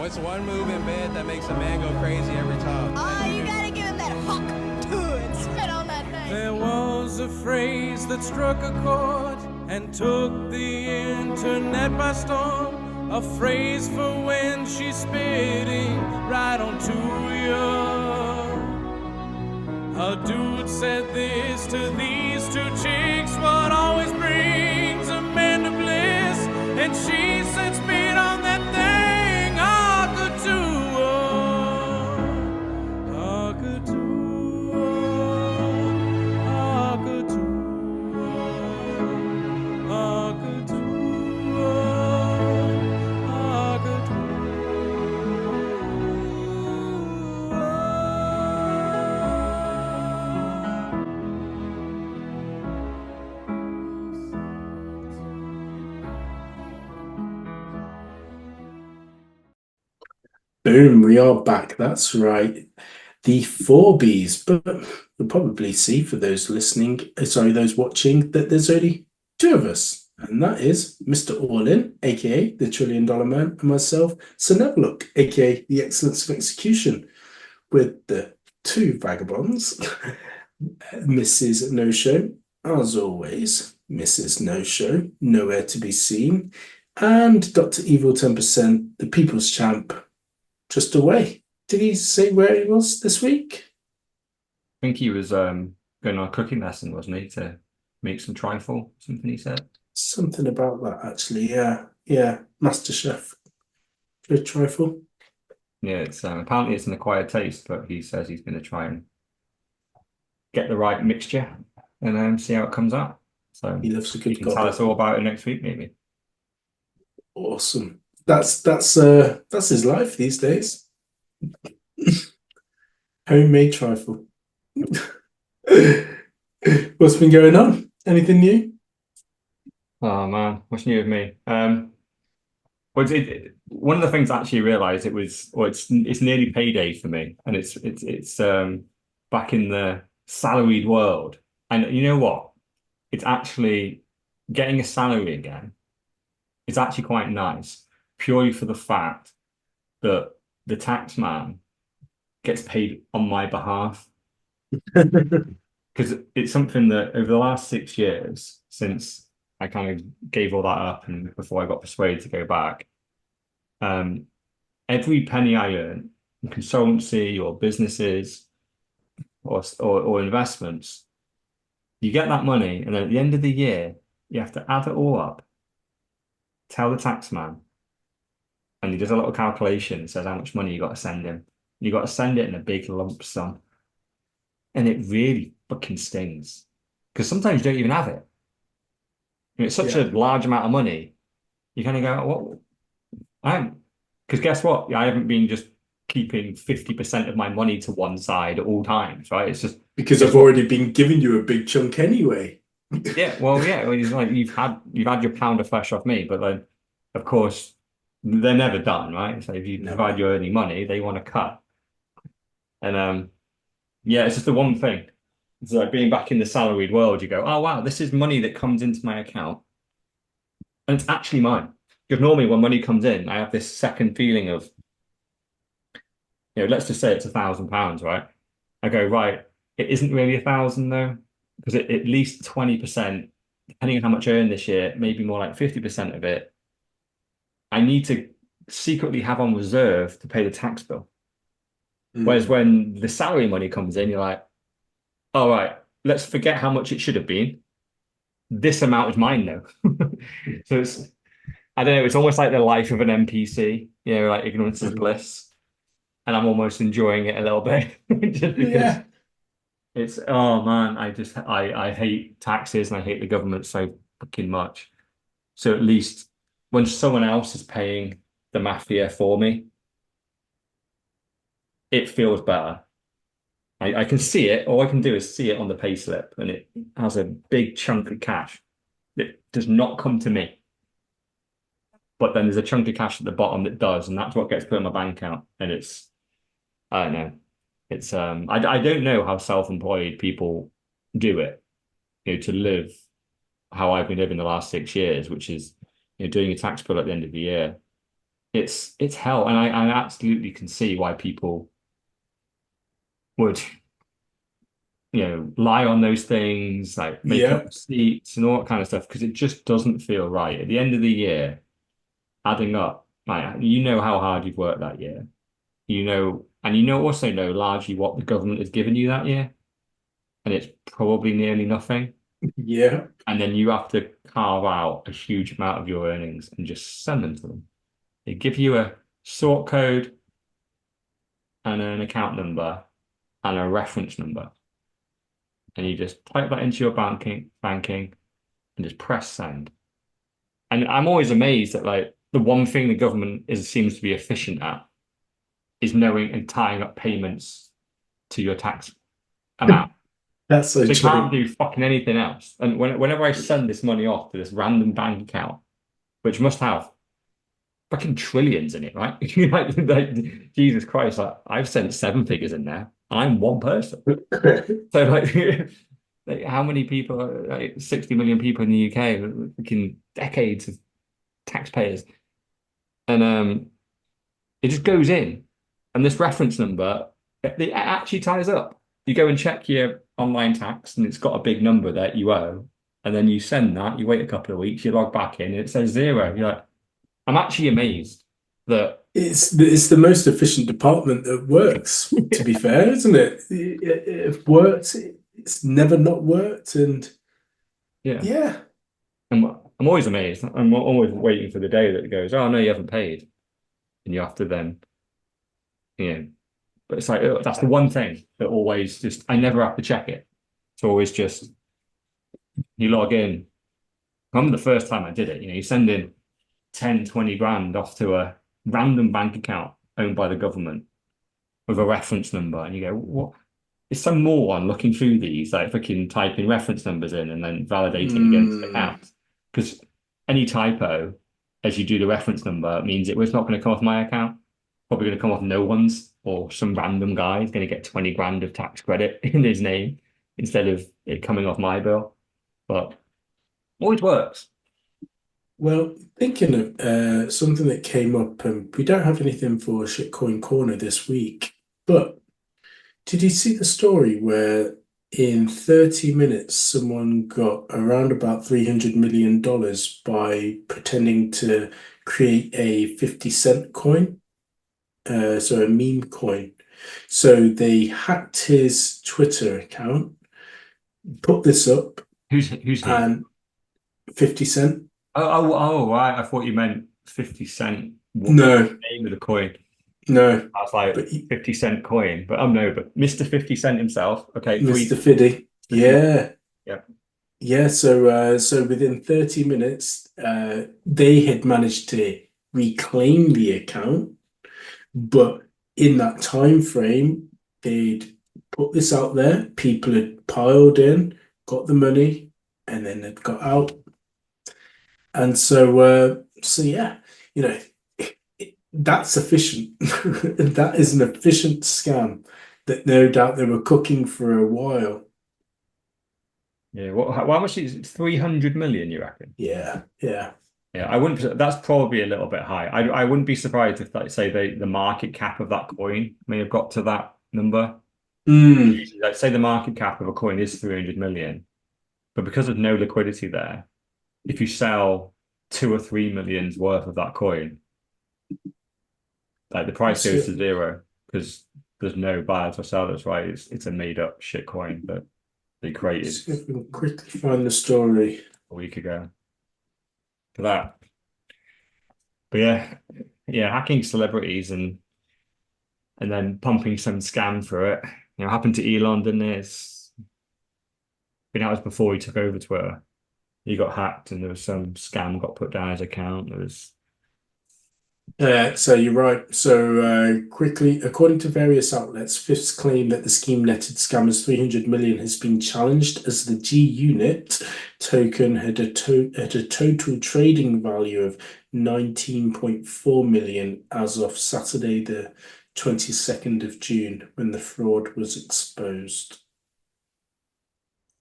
it's one move in bed that makes a man go crazy every time. Oh, you gotta give him that hawk and spit on that thing. There was a phrase that struck a chord and took the internet by storm. A phrase for when she's spitting right onto you. A dude said this to these two chicks: what always brings a man to bliss? And she said, spit on that thing, I could do. I could do. I could do. I could do. I could do. Boom, we are back. That's right. The 4Bs, but you'll probably see for those listening, those watching, that there's only two of us. And that is Mr. All-In, aka the $1 Trillion Man, and myself, Sir Neverlook, aka the Excellence of Execution, with the two vagabonds, Mrs. No Show, as always, Mrs. No Show, nowhere to be seen, and Dr. Evil 10%, the People's Champ, just away. Did he say where he was this week? I think he was going on a cooking lesson, wasn't he, to make some trifle, something he said. Something about that, actually. Yeah. Master Chef. Good trifle. Yeah, it's apparently it's an acquired taste, but he says he's going to try and get the right mixture and see how it comes out. So He loves a he good can tell us all about it next week, maybe. Awesome. That's his life these days. Homemade trifle. What's been going on? Anything new? Oh man, what's new with me? Well, one of the things I actually realised it's nearly payday for me, and it's back in the salaried world. And you know what? It's actually getting a salary again. It's actually quite nice, purely for the fact that the tax man gets paid on my behalf. Because it's something that over the last 6 years, since I kind of gave all that up and before I got persuaded to go back, every penny I earn in consultancy or businesses or investments, you get that money, and then at the end of the year, you have to add it all up, tell the tax man, and he does a little calculation, says how much money you got to send him. You got to send it in a big lump sum. And it really fucking stings. Because sometimes you don't even have it. It's such a large amount of money. You kind of go, what? Because guess what? I haven't been just keeping 50% of my money to one side at all times, right? It's just because I've already been giving you a big chunk anyway. Well, it's like you've had your pound of flesh off me, but then of course they're never done, right? So if you provide you any money, they want to cut. And it's just the one thing. It's like being back in the salaried world, you go, oh wow, this is money that comes into my account. And it's actually mine. Because normally when money comes in, I have this second feeling of, let's just say it's £1,000, right? I go, right, it isn't really 1,000 though, because at least 20%, depending on how much I earn this year, maybe more like 50% of it, I need to secretly have on reserve to pay the tax bill. Whereas when the salary money comes in, you're like, all right, let's forget how much it should have been. This amount is mine now. So I don't know, it's almost like the life of an NPC, like ignorance is bliss. And I'm almost enjoying it a little bit. Just because it's, oh man, I hate taxes and I hate the government so fucking much. So at least when someone else is paying the mafia for me, it feels better. I can see it. All I can do is see it on the payslip, and it has a big chunk of cash. It does not come to me. But then there's a chunk of cash at the bottom that does, and that's what gets put in my bank account. And it's, I don't know. It's I don't know how self-employed people do it, to live how I've been living the last 6 years, which is doing a tax bill at the end of the year, it's hell, and I absolutely can see why people would, lie on those things, like make up Yeah. receipts and all that kind of stuff, because it just doesn't feel right. At the end of the year, adding up, like you know how hard you've worked that year. And also know largely what the government has given you that year, and it's probably nearly nothing. Yeah. And then you have to carve out a huge amount of your earnings and just send them to them. They give you a sort code and an account number and a reference number, and you just type that into your banking and just press send. And I'm always amazed that like the one thing the government is seems to be efficient at is knowing and tying up payments to your tax amount. That's so They can't true. do fucking anything else. And whenever I send this money off to this random bank account, which must have fucking trillions in it, right? Like, Jesus Christ, I've sent seven figures in there. I'm one person. So like how many people, like 60 million people in the UK, fucking decades of taxpayers. And it just goes in. And this reference number, it actually ties up. You go and check your online tax and it's got a big number that you owe. And then you send that, you wait a couple of weeks, you log back in, and it says zero. You're like, I'm actually amazed that It's the most efficient department that works, to be fair, isn't it? It worked, it's never not worked, and yeah. yeah. I'm always amazed. I'm always waiting for the day that it goes, oh no, you haven't paid. And you have to then, you know, but it's like that's the one thing that always just I never have to check it. It's always just you log in. I remember the first time I did it, you send in 10, 20 grand off to a random bank account owned by the government with a reference number, and you go, what? Is some moron looking through these, like fucking typing reference numbers in and then validating against Mm, accounts? Because any typo as you do the reference number means it was not going to come off my account. Probably going to come off no one's, or some random guy is going to get 20 grand of tax credit in his name instead of it coming off my bill. But always works. well, thinking of something that came up, and we don't have anything for Shitcoin Corner this week, but did you see the story where in 30 minutes someone got around about $300 million by pretending to create a 50-cent coin? So a meme coin. So they hacked his Twitter account, put this up, Who's he? and 50 Cent. Right. I thought you meant 50 cent. What was No, the name of the coin? no, I was like but he, 50 cent coin, but no, but Mr. 50 Cent himself. Okay, Mr. three. Fiddy. Yeah. Yeah. Yeah, so within 30 minutes, they had managed to reclaim the account, but in that time frame, they'd put this out there, people had piled in, got the money, and then they'd got out. And so yeah, you know, that's efficient. That is an efficient scam that no doubt they were cooking for a while. Yeah. How much is it? 300 million, you reckon? Yeah, yeah. Yeah, I wouldn't. That's probably a little bit high. I wouldn't be surprised if, like, say, the market cap of that coin may have got to that number. Mm, Like, say the market cap of a coin is 300 million, but because of no liquidity there, if you sell 2 or 3 million's worth of that coin, like the price goes so to zero because there's no buyers or sellers, right? It's a made up shit coin that they created see if we can quickly find the story. a week ago for that. But yeah, hacking celebrities and then pumping some scam through it. Happened to Elon, didn't it? That was before he took over Twitter. He got hacked and there was some scam got put down his account. There was So you're right. So quickly, according to various outlets, Fifth's claim that the scheme netted scammers 300 million has been challenged as the G Unit token had a total trading value of 19.4 million as of Saturday, the 22nd of June, when the fraud was exposed.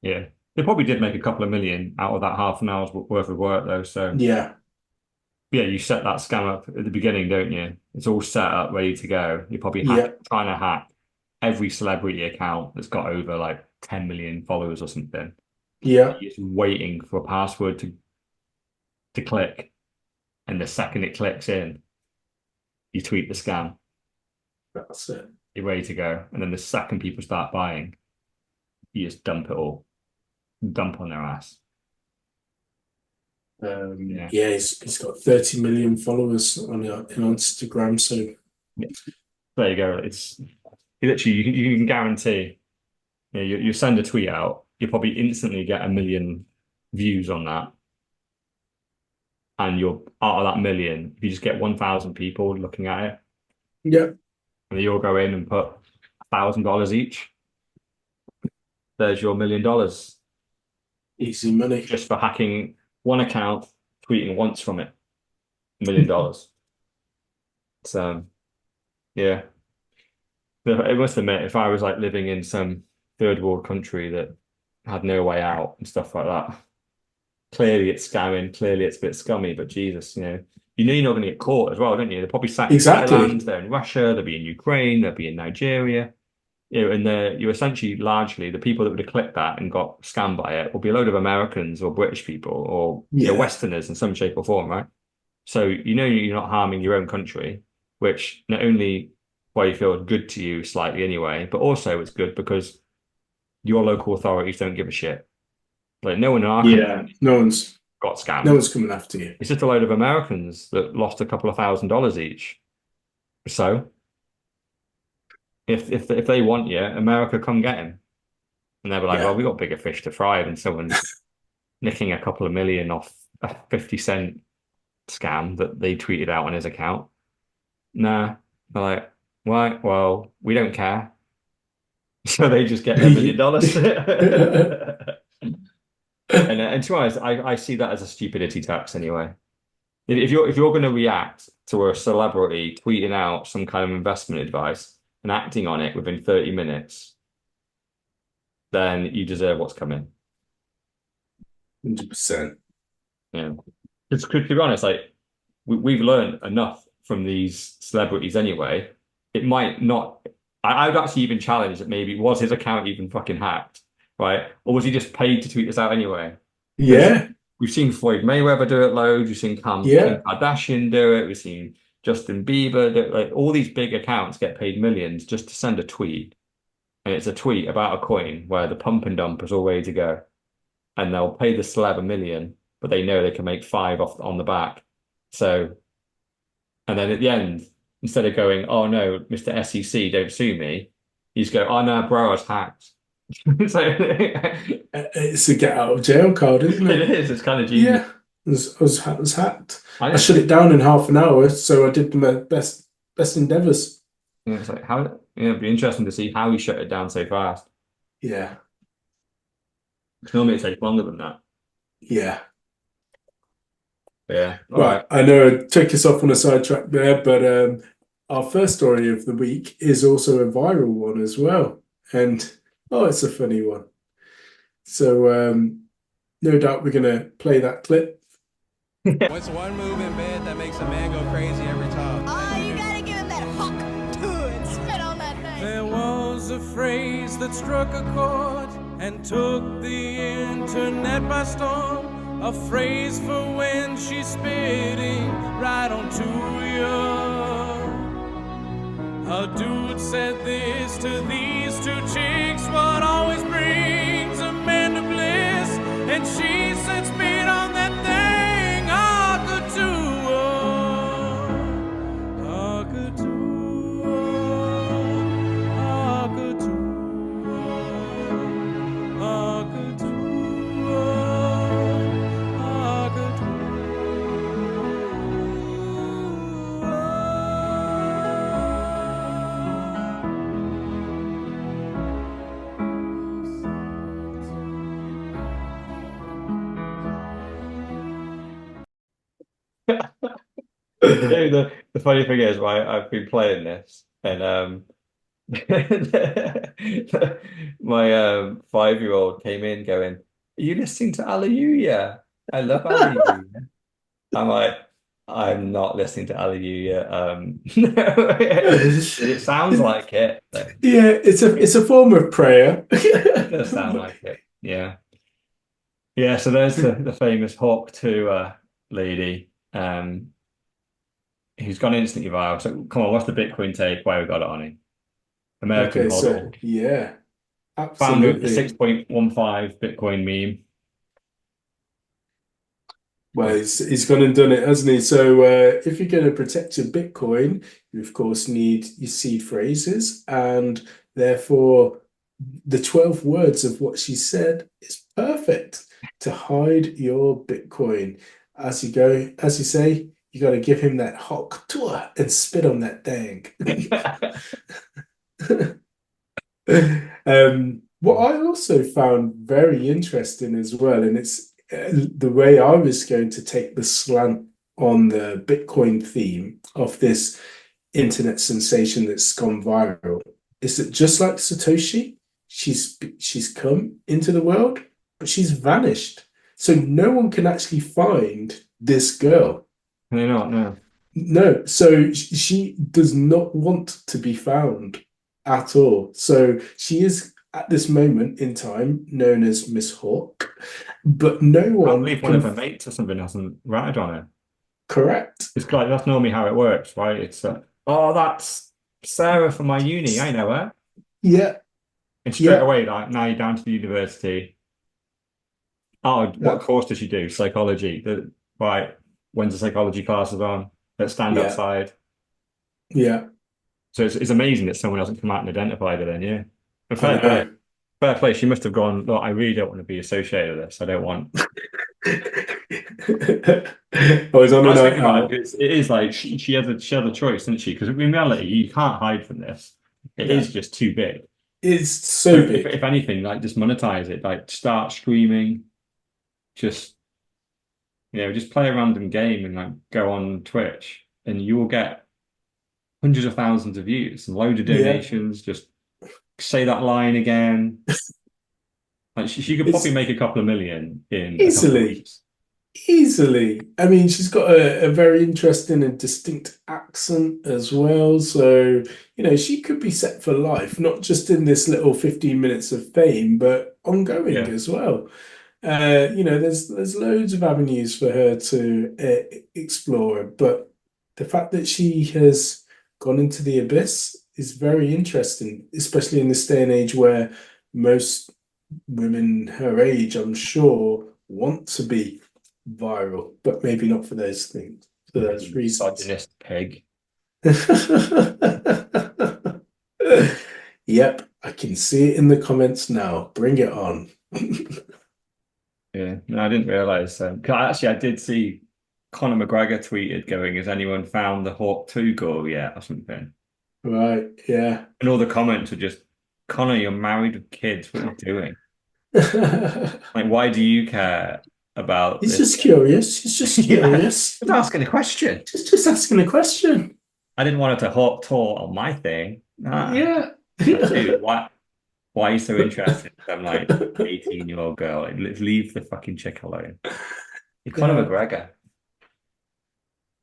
yeah. They probably did make a couple of million out of that half an hour's worth of work though. So Yeah. Yeah, you set that scam up at the beginning, don't you? It's all set up, ready to go. You're probably Yeah, trying to hack every celebrity account that's got over like 10 million followers or something. yeah, You're just waiting for a password to click, and the second it clicks in, you tweet the scam. that's it. You're ready to go. And then the second people start buying, you just dump it all, dump on their ass. Yeah. Yeah, he's got 30 million followers in Instagram. So Yeah. There you go. It's literally you can guarantee, you send a tweet out, you probably instantly get a million views on that. And you're out of that million, if you just get 1,000 people looking at it, yeah, and they all go in and put $1,000 each, there's your $1 million easy money. just for hacking one account, tweeting once from it. $1 million. So yeah. I must admit, if I was like living in some third world country that had no way out and stuff like that, clearly it's scamming, clearly it's a bit scummy, but Jesus, you're not going to get caught as well, don't you? They're probably sat in Exactly. Thailand, they're in Russia, they'll be in Ukraine, they'll be in Nigeria. And you're essentially largely the people that would have clicked that and got scammed by it will be a load of Americans or British people or Yeah, Westerners in some shape or form, right? So you're not harming your own country, which not only why you feel good to you slightly anyway, but also it's good because your local authorities don't give a shit. Like no one in our yeah. country No one's got no scammed. one's coming after you. It's just a load of Americans that lost a couple of $1,000 each. So if they want you, America come get him. And they'll be like, well, Yeah, we got bigger fish to fry than someone nicking a couple of million off a 50 cent scam that they tweeted out on his account. Nah. They're like, right, well, we don't care. So they just get their $1 million. And to be honest, I see that as a stupidity tax anyway. If you're going to react to a celebrity tweeting out some kind of investment advice and acting on it within 30 minutes, then you deserve what's coming. 100%. Yeah. To be honest, like we've learned enough from these celebrities anyway. It might not. I would actually even challenge that maybe was his account even fucking hacked, right? Or was he just paid to tweet this out anyway? Because Yeah, we've seen Floyd Mayweather do it loads. We've seen Kim yeah, Kardashian do it. We've seen Justin Bieber do it. Like all these big accounts get paid millions just to send a tweet, and it's a tweet about a coin where the pump and dump is all ready to go, and they'll pay the celeb a million, but they know they can make five off on the back. So, and then at the end, instead of going, "Oh no, Mr. SEC, don't sue me," you just go, "Oh no, bro, I was hacked." So it's a get out of jail card, isn't it it? is. It's kind of genius. Yeah, I was hacked. I I didn't shut it down in half an hour, so I did my best endeavors. It's like how. It'd be interesting to see how he shut it down so fast. Yeah, 'Cause normally it takes longer than that. yeah. But yeah. All Right, right. I know I took us off on a sidetrack there, but our first story of the week is also a viral one as well, and it's a funny one. So no doubt we're gonna play that clip. What's one move in bed that makes a man go crazy every time? Oh, you gotta give him that hawk Tuah and spit on that thing. There was a phrase that struck a chord and took the internet by storm. A phrase for when she's spitting right onto you. A dude said this to these two chicks: what always brings a man to bliss? And she said, spit on that thing, The funny thing is, right, I've been playing this and my 5-year-old came in going, are you listening to Hallelujah? I love Hallelujah. I'm like, I'm not listening to Alleluia. It sounds like it. Yeah, it's a form of prayer. It does sound like it. Yeah. Yeah, so there's the famous Hawk Tuah lady, who's gone instantly viral. So come on, what's the Bitcoin take? Why we got it on him? American Okay, so Hodl, yeah, founder of the absolutely. 6.15 Bitcoin meme. Well, he's gone and done it, hasn't he? So, if you're going to protect your Bitcoin, you of course need your seed phrases, and therefore, the 12 words of what she said is perfect to hide your Bitcoin. As you go, as you say, you got to give him that hawk tour and spit on that thang. What I also found very interesting as well, and it's the way I was going to take the slant on the Bitcoin theme of this internet sensation that's gone viral, is that just like Satoshi, she's come into the world, but she's vanished. So no one can actually find this girl. Can they not? No. No, so she does not want to be found at all. So she is at this moment in time known as Miss Hawk, but no I can't one believe one of can her mates or something hasn't ratted on her. correct. It's like that's normally how it works, right? It's oh, that's Sarah from my uni. I know her. Yeah, And straight yeah, away, like now you're down to the university. Oh, what that, course does she do? Psychology. Right. When's the psychology classes on? Let's stand yeah, outside. yeah. So it's amazing that someone hasn't come out and identified her then, yeah. But I fair play. know. Fair play. She must have gone, look, I really don't want to be associated with this. I don't want. I was on I a was night thinking about out. it. It is like she had a choice, didn't she? Because in reality, you can't hide from this. It No, is just too big. it's So so if big. anything, like just monetize it, like start streaming, just just play a random game and like go on Twitch, and you will get hundreds of thousands of views and loads of Yeah, donations. Just say that line again. Like she could probably it's make a couple of million in a couple of easily. weeks. Easily. I mean, she's got a very interesting and distinct accent as well. So, she could be set for life, not just in this little 15 minutes of fame, but ongoing Yeah. as well. There's loads of avenues for her to explore, but the fact that she has gone into the abyss is very interesting, especially in this day and age where most women her age, I'm sure, want to be viral, but maybe not for those things, for those You reasons. misogynist pig. Yep, I can see it in the comments now. Bring it on. Yeah. No, I didn't realize. 'Cause actually, I did see Conor McGregor tweeted going, has anyone found the Hawk 2 goal yet or something? Right, yeah. And all the comments were just, Conor, you're married with kids. What are you doing? Like, why do you care about He's this? just curious. He's just Yeah. curious. Just asking a question. Just asking a question. I didn't want her to hawk tour on my thing. Ah, Yeah. like, dude, why are you so interested? I'm like 18-year-old girl. Like, leave the fucking chick alone. You're Conor Yeah. McGregor.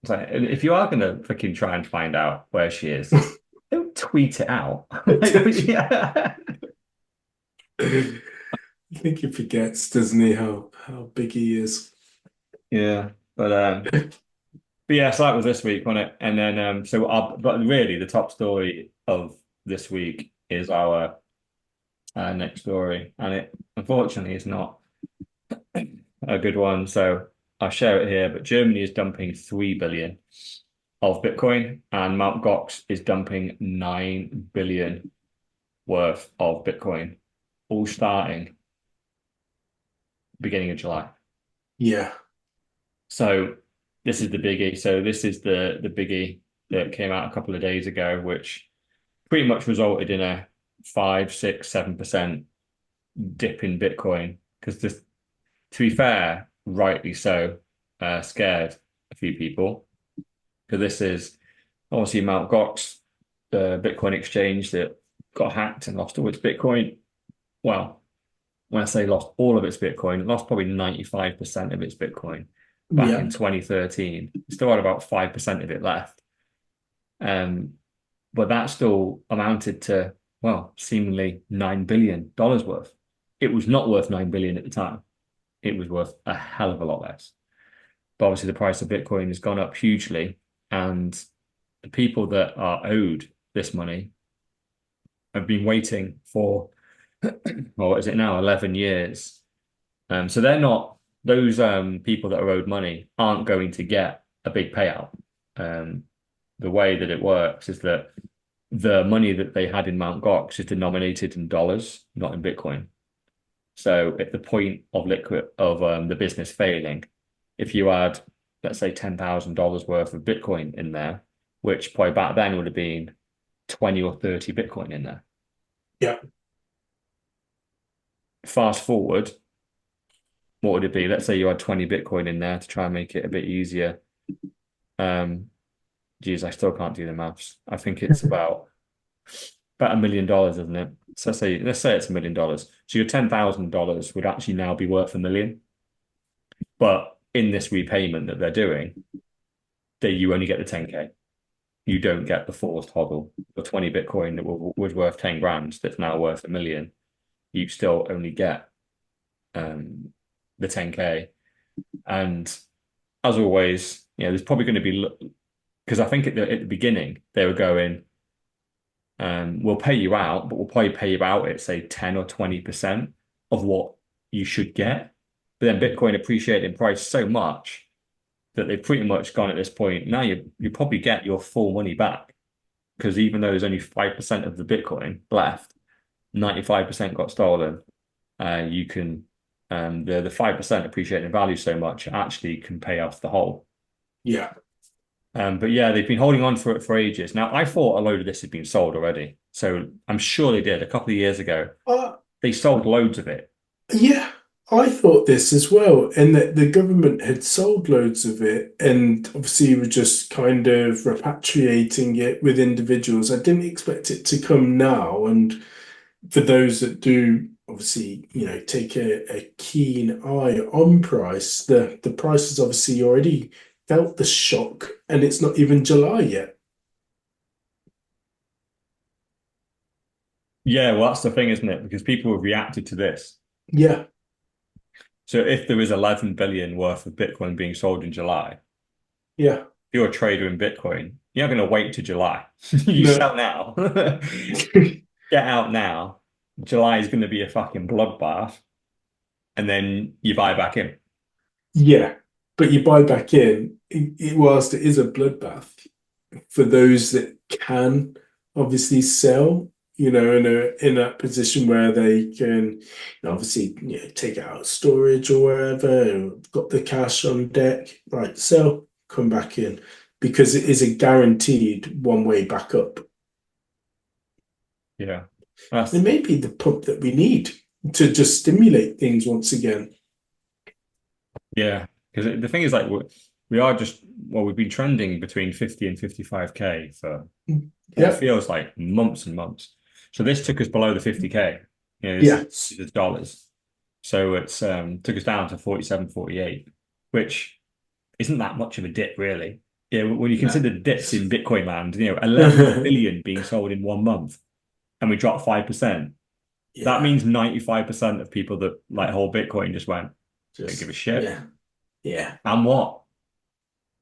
It's like, if you are gonna fucking try and find out where she is, don't tweet it out. Like, yeah. I think he forgets, doesn't he, how big he is. Yeah. But yeah, so that was this week, wasn't it? And then but really the top story of this week is our next story, and it unfortunately is not a good one. So I'll share it here. But Germany is dumping 3 billion of Bitcoin, and Mtgox is dumping 9 billion worth of Bitcoin, all starting beginning of July. Yeah. So this is the biggie. So this is the biggie that came out a couple of days ago, which pretty much resulted in a 5, 6, 7% dip in Bitcoin. Because this, to be fair, rightly so, scared a few people. Because this is obviously Mtgox, the Bitcoin exchange that got hacked and lost all its Bitcoin. Well, when I say lost all of its Bitcoin, it lost probably 95% of its Bitcoin. back Yeah. in 2013. Still had about 5% of it left. But that still amounted to, well, seemingly $9 billion worth. It was not worth 9 billion at the time. It was worth a hell of a lot less. But obviously the price of Bitcoin has gone up hugely, and the people that are owed this money have been waiting for, well, what is it now, 11 years. So they're not, those people that are owed money aren't going to get a big payout. The way that it works is that the money that they had in Mtgox is denominated in dollars, not in Bitcoin. So at the point of the business failing, if you had, let's say, $10,000 worth of Bitcoin in there, which probably back then would have been 20 or 30 Bitcoin in there. Yeah. Fast forward, what would it be? Let's say you had 20 Bitcoin in there to try and make it a bit easier. Geez, I still can't do the maths. I think it's about $1 million, isn't it? So let's say it's $1 million. So your $10,000 would actually now be worth $1 million. But in this repayment that they're doing, you only get the 10K. You don't get the forced hodl. The 20 Bitcoin that was worth 10 grand that's now worth $1 million. You still only get the 10K. And as always, there's probably going to be, because I think at the beginning they were going, we'll pay you out, but we'll probably pay you out at say 10 or 20% of what you should get. But then Bitcoin appreciated in price so much that they've pretty much gone at this point. Now you probably get your full money back, because even though there's only 5% of the Bitcoin left, 95% got stolen. You can the 5% appreciating in value so much actually can pay off the whole. Yeah. But yeah, they've been holding on for it for ages. Now, I thought a load of this had been sold already. So I'm sure they did a couple of years ago. They sold loads of it. Yeah, I thought this as well, and that the government had sold loads of it, and obviously were just kind of repatriating it with individuals. I didn't expect it to come now, and for those that do obviously, take a keen eye on price, the price has obviously already felt the shock, and it's not even July yet. Yeah, well, that's the thing, isn't it? Because people have reacted to this. Yeah. So if there is 11 billion worth of Bitcoin being sold in July, Yeah. if you're a trader in Bitcoin, you're not going to wait to July. You sell now. Get out now. July is going to be a fucking bloodbath. And then you buy back in. Yeah. But you buy back in, whilst it is a bloodbath, for those that can obviously sell, in that position where they can obviously take it out of storage or wherever, got the cash on deck, right, sell, come back in, because it is a guaranteed one way back up. Yeah. It may be the pump that we need to just stimulate things once again. Yeah, because the thing is, like, we've been trending between 50 and 55K for it feels like months and months. So this took us below the 50K. This is dollars. So it's took us down to 47, 48, which isn't that much of a dip, really. Yeah, when you consider dips in Bitcoin land, 11 billion being sold in 1 month, and we dropped 5%. Yeah. That means 95% of people that hold Bitcoin just went, don't give a shit. Yeah. And what?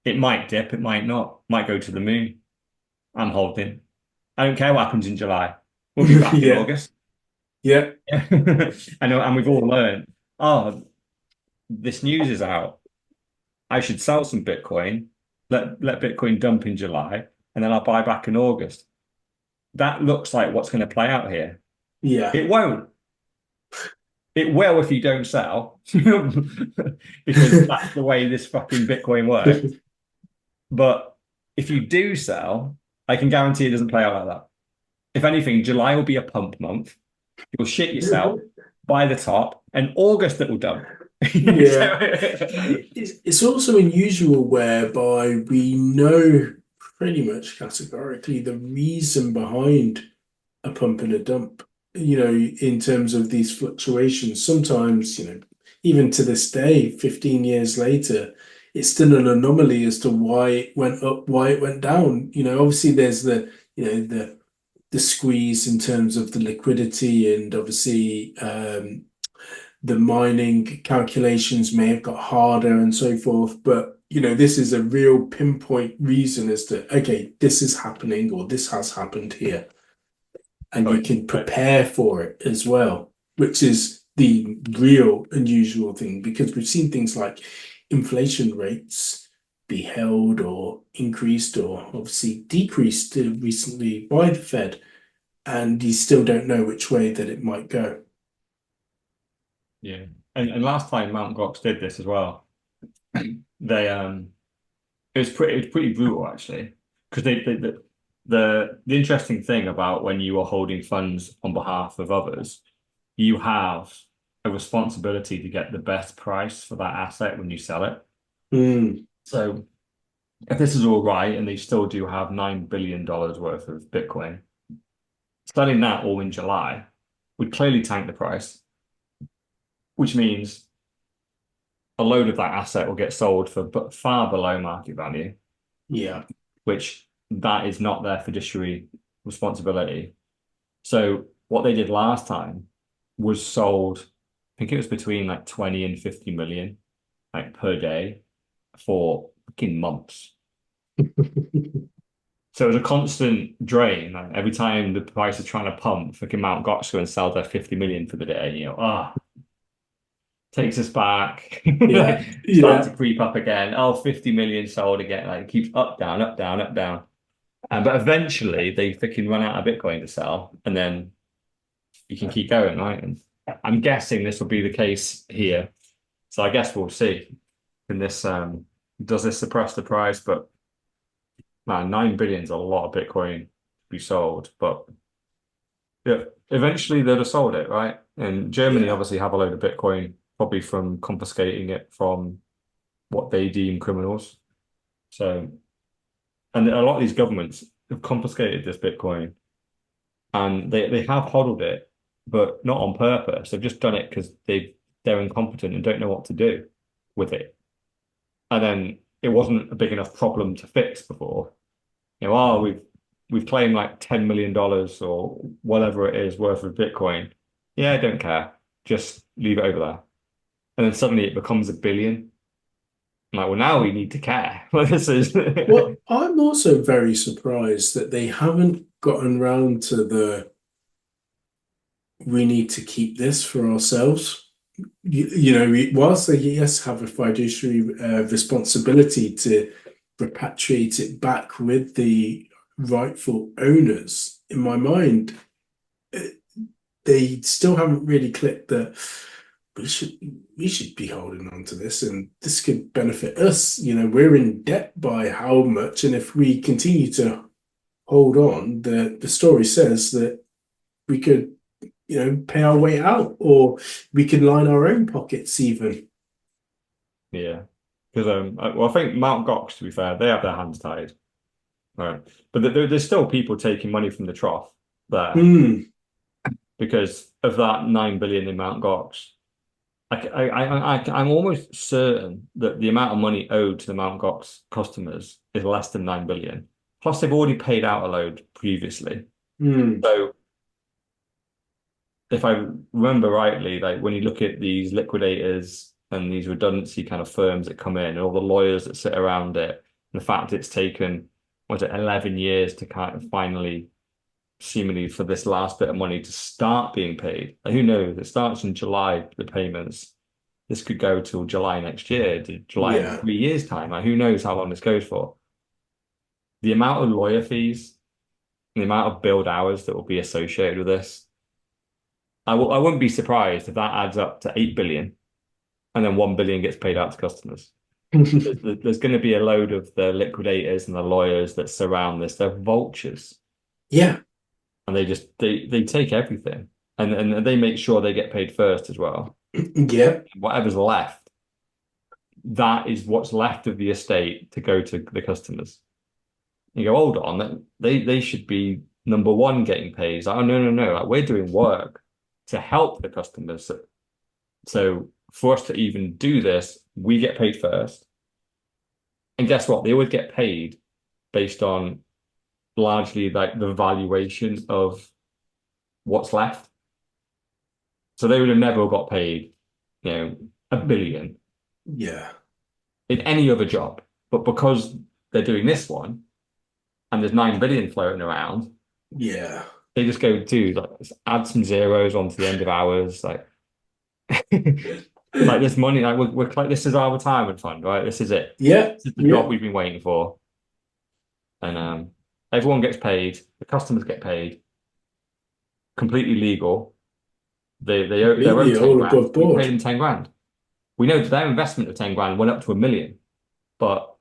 It might dip, it might not, might go to the moon. I'm holding. I don't care what happens in July. We'll be back in August. Yeah. I know, and we've all learned, this news is out. I should sell some Bitcoin, let Bitcoin dump in July, and then I'll buy back in August. That looks like what's going to play out here. Yeah. It won't. It will if you don't sell, because that's the way this fucking Bitcoin works. But if you do sell, I can guarantee it doesn't play out like that. If anything, July will be a pump month. You'll shit yourself, buy the top, and August it will dump. Yeah. It's also unusual whereby we know pretty much categorically the reason behind a pump and a dump, in terms of these fluctuations. Sometimes, even to this day, 15 years later, it's still an anomaly as to why it went up, why it went down. Obviously there's the squeeze in terms of the liquidity, and obviously the mining calculations may have got harder and so forth. But this is a real pinpoint reason as to, okay, this is happening or this has happened here. And you can prepare for it as well, which is the real unusual thing, because we've seen things like inflation rates be held or increased or obviously decreased recently by the Fed, and you still don't know which way that it might go. Yeah. And last time Mtgox did this as well, they it was pretty brutal actually, because the interesting thing about when you are holding funds on behalf of others, you have a responsibility to get the best price for that asset when you sell it. So if this is all right and they still do have $9 billion worth of Bitcoin, selling that all in July would clearly tank the price, which means a load of that asset will get sold for far below market value. Yeah. Which that is not their fiduciary responsibility. So what they did last time was sold, I think it was between like 20 and 50 million like per day for fucking months. So it was a constant drain. Like, every time the price is trying to pump, fucking Mtgox go and sell their 50 million for the day, takes us back. Yeah. Starting to creep up again. 50 million sold again. Like, it keeps up, down, up, down, up, down. But eventually they freaking run out of Bitcoin to sell, and then you can keep going, right? And I'm guessing this will be the case here. So I guess we'll see. And this does this suppress the price? But man, 9 billion is a lot of Bitcoin to be sold. But yeah, eventually they'd have sold it, right? And Germany obviously have a load of Bitcoin, probably from confiscating it from what they deem criminals. So, and a lot of these governments have confiscated this Bitcoin, and they have hodled it, but not on purpose. They've just done it because they're incompetent and don't know what to do with it. And then it wasn't a big enough problem to fix before. We've claimed like $10 million or whatever it is worth of Bitcoin. Yeah, I don't care. Just leave it over there. And then suddenly it becomes $1 billion. I'm like, well, now we need to care. This is Well, I'm also very surprised that they haven't gotten round to we need to keep this for ourselves. Whilst they, yes, have a fiduciary responsibility to repatriate it back with the rightful owners, in my mind, they still haven't really clicked that we should be holding on to this, and this could benefit us. We're in debt by how much, and if we continue to hold on, the story says that we could pay our way out, or we can line our own pockets even. Yeah, because I think Mtgox, to be fair, they have their hands tied, right? But there's still people taking money from the trough there because of that 9 billion in Mtgox. I'm almost certain that the amount of money owed to the Mtgox customers is less than 9 billion. Plus, they've already paid out a load previously. So, if I remember rightly, like when you look at these liquidators and these redundancy kind of firms that come in, and all the lawyers that sit around it, and the fact it's taken, 11 years to kind of finally, seemingly for this last bit of money to start being paid. Like, who knows? It starts in July, the payments. This could go till July next year, to July in 3 years' time. Like, who knows how long this goes for? The amount of lawyer fees, the amount of billed hours that will be associated with this, I wouldn't be surprised if that adds up to 8 billion and then 1 billion gets paid out to customers. There's going to be a load of the liquidators and the lawyers that surround this. They're vultures. Yeah. And they take everything, and they make sure they get paid first as well. Yeah. Whatever's left, that is what's left of the estate to go to the customers. You go, hold on, they should be number one getting paid. It's like, oh no. Like, we're doing work to help the customers. So for us to even do this, we get paid first. And guess what? They always get paid based on largely like the valuation of what's left. So they would have never got paid, $1 billion Yeah. in any other job. But because they're doing this one and there's 9 billion floating around, Yeah. they just go, dude, like, let's add some zeros onto the end of hours. Like, like this money, like we're like, this is our retirement fund, right? This is it. Yeah. This is the Yeah. job we've been waiting for. And everyone gets paid, the customers get paid, completely legal. They're owed Completely 10 all grand. above We paid board. them 10 grand. We know that their investment of 10 grand went up to $1 million, but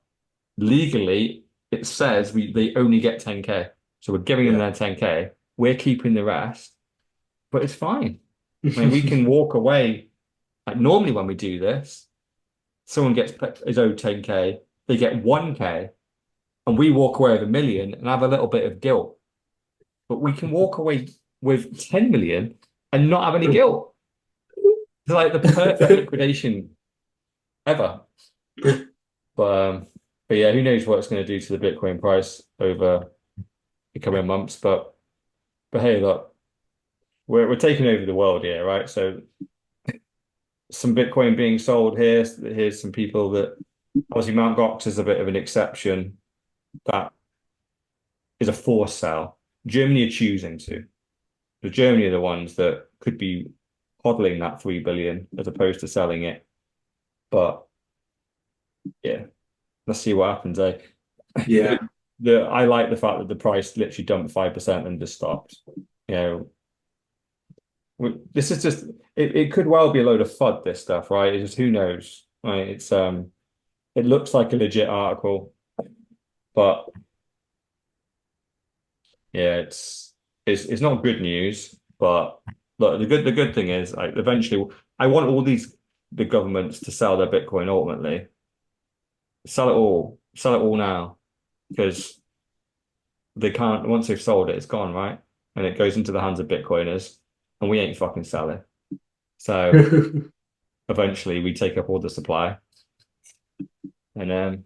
legally it says they only get 10K. So we're giving them Yeah. their 10K. We're keeping the rest, but it's fine. I mean, we can walk away. Like normally when we do this, someone is owed 10K, they get 1K, and we walk away with $1 million and have a little bit of guilt. But we can walk away with 10 million and not have any guilt. It's like the perfect liquidation ever. But yeah, who knows what it's going to do to the Bitcoin price over the coming months. But hey, look, we're taking over the world here, right? So some Bitcoin being sold here. Here's some people that obviously Mtgox is a bit of an exception. That is a forced sell. Germany are choosing to. So Germany are the ones that could be hodling that 3 billion as opposed to selling it. But yeah, let's see what happens. Yeah. I like the fact that the price literally dumped 5% and just stopped. This is just it could well be a load of FUD, this stuff, right? It's just who knows. Right? It looks like a legit article, but yeah, it's not good news. But look, the good thing is, like, eventually I want all the governments to sell their Bitcoin ultimately. Sell it all now, because they can't, once they've sold it, it's gone, right? And it goes into the hands of Bitcoiners, and we ain't fucking selling. So eventually we take up all the supply. And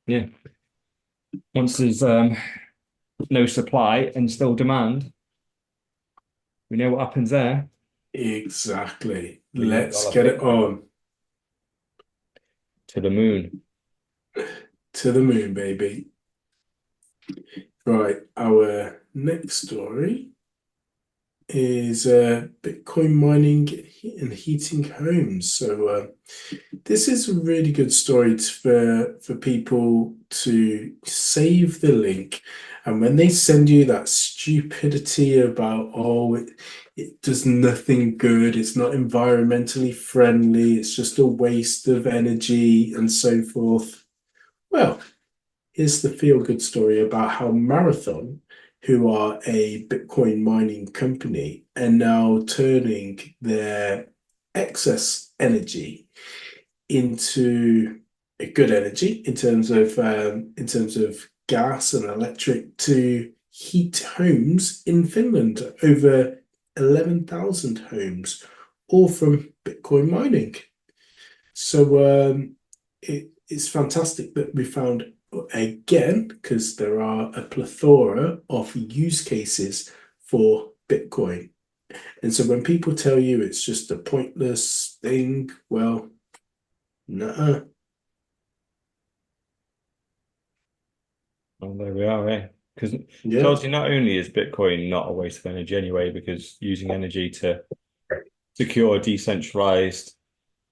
yeah. Once there's no supply and still demand, we know what happens there. Exactly. $1 billion Let's get it Bitcoin on. to the moon. To the moon, baby. Right, our next story is Bitcoin mining and heating homes. So this is a really good story for people to save the link. And when they send you that stupidity about, oh, it does nothing good, it's not environmentally friendly, it's just a waste of energy and so forth. Well, here's the feel-good story about how Marathon, who are a Bitcoin mining company, are now turning their excess energy into a good energy in terms of gas and electric to heat homes in Finland. Over 11,000 homes, all from Bitcoin mining. So it's fantastic that we found, again, because there are a plethora of use cases for Bitcoin. And so when people tell you it's just a pointless thing, well, nuh-uh. And there we are, eh? Because Yeah. obviously not only is Bitcoin not a waste of energy anyway, because using energy to secure a decentralized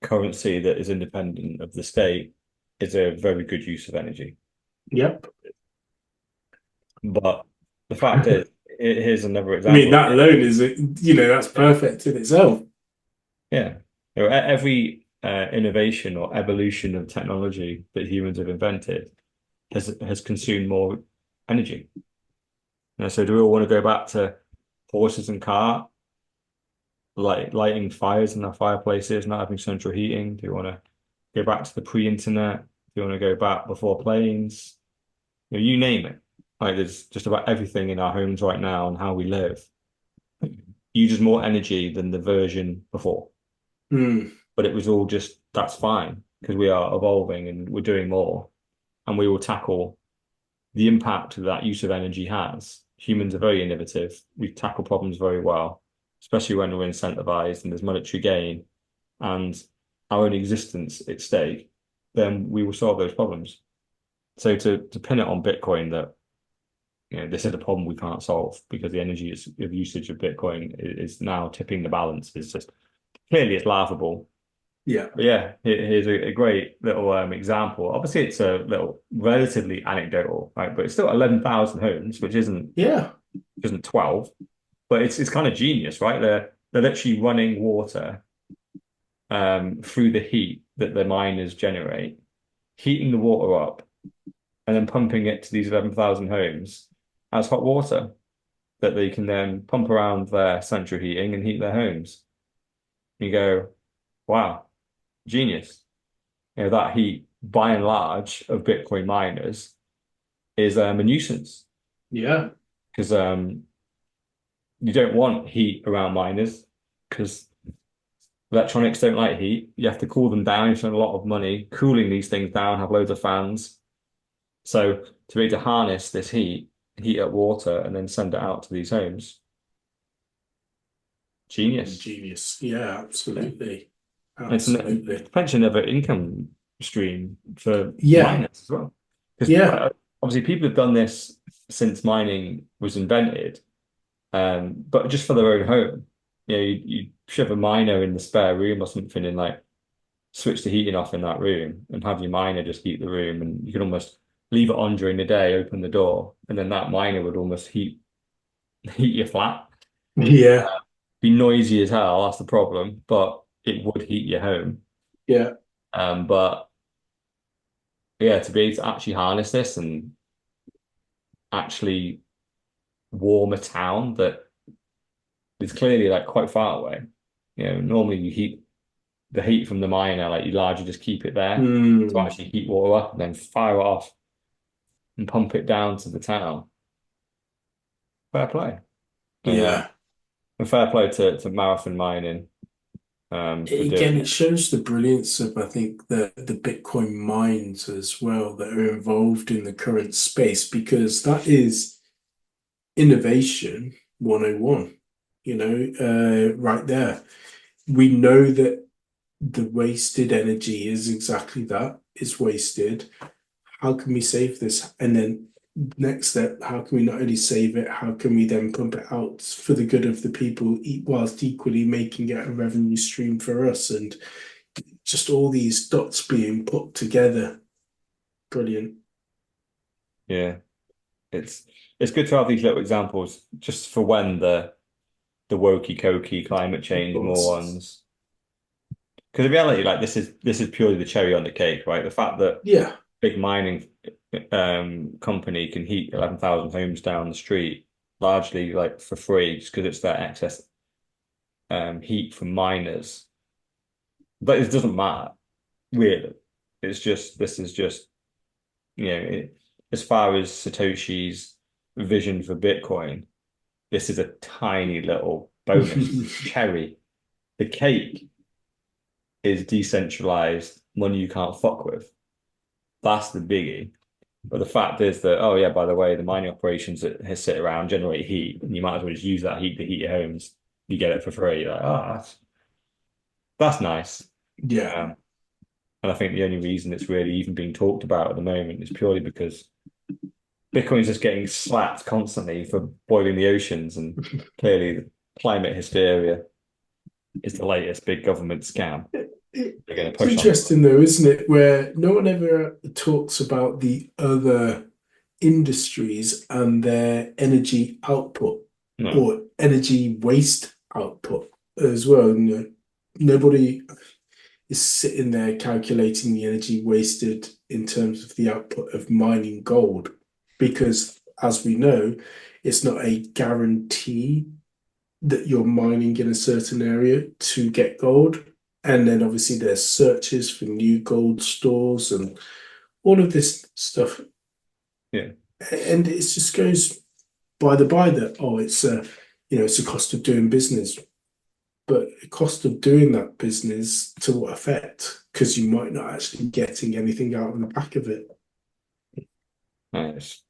currency that is independent of the state is a very good use of energy. Yep. But the fact is, here's another I mean, example. that alone is, that's perfect in itself. Yeah. Every innovation or evolution of technology that humans have invented has consumed more energy. So do we all want to go back to horses and cart, like lighting fires in our fireplaces, not having central heating? Do you want to go back to the pre-internet? Do you want to go back before planes? You name it. Like, there's just about everything in our homes right now and how we live uses more energy than the version before. Mm. But it was all just, that's fine, because we are evolving and we're doing more. and we will tackle the impact that use of energy has. Humans are very innovative. We tackle problems very well, especially when we're incentivized and there's monetary gain and our own existence at stake, then we will solve those problems. So to pin it on Bitcoin that this is a problem we can't solve because the energy of usage of Bitcoin is now tipping the balance is just clearly it's laughable. Yeah. But yeah, here's a great little example. Obviously, it's a little relatively anecdotal, right? But it's still 11,000 homes, which isn't 12, but it's kind of genius, right? They're literally running water through the heat that the miners generate, heating the water up, and then pumping it to these 11,000 homes as hot water that they can then pump around their central heating and heat their homes. You go, wow, genius. That heat, by and large, of Bitcoin miners is a nuisance. Yeah. Because you don't want heat around miners because electronics don't like heat. You have to cool them down. You spend a lot of money cooling these things down, have loads of fans. So to be able to harness this heat up water, and then send it out to these homes. Genius. Genius. Yeah, absolutely. It's a potentially another income stream for miners as well. Yeah. Obviously, people have done this since mining was invented, but just for their own home. You shove a miner in the spare room or something and like switch the heating off in that room and have your miner just heat the room, and you can almost leave it on during the day, open the door, and then that miner would almost heat your flat. Yeah. Be noisy as hell, that's the problem, but it would heat your home. Yeah. But yeah, to be able to actually harness this and actually warm a town that is clearly like quite far away. Normally you heat the heat from the miner, like you largely just keep it there to actually heat water up and then fire it off and pump it down to the town. Fair play. Yeah. And fair play to Marathon Mining. Again, it shows the brilliance of, I think, the Bitcoin mines as well that are involved in the current space, because that is innovation 101, right there. We know that the wasted energy is exactly that, is wasted. How can we save this? And then next step, how can we not only save it, how can we then pump it out for the good of the people, whilst equally making it a revenue stream for us? And just all these dots being put together. Brilliant. Yeah. It's good to have these little examples just for when the wokey cokey climate change more ones. Because in reality, like this is purely the cherry on the cake, right? The fact that big mining company can heat 11,000 homes down the street largely like for free just because it's their excess heat from miners. But it doesn't matter, really. This is just as far as Satoshi's vision for Bitcoin, this is a tiny little bonus cherry. The cake is decentralized money you can't fuck with. That's the biggie. But the fact is that, oh yeah, by the way, the mining operations that sit around generate heat, and you might as well just use that heat to heat your homes. You get it for free. You're like, oh, that's nice. Yeah. And I think the only reason it's really even being talked about at the moment is purely because Bitcoin's just getting slapped constantly for boiling the oceans, and clearly climate hysteria is the latest big government scam. It's interesting though, isn't it, where no one ever talks about the other industries and their energy output or energy waste output as well. Nobody is sitting there calculating the energy wasted in terms of the output of mining gold, because as we know, it's not a guarantee that you're mining in a certain area to get gold. And then obviously there's searches for new gold stores and all of this stuff. Yeah. And it just goes by that, it's a cost of doing business. But the cost of doing that business, to what effect? Because you might not actually be getting anything out of the back of it. And it's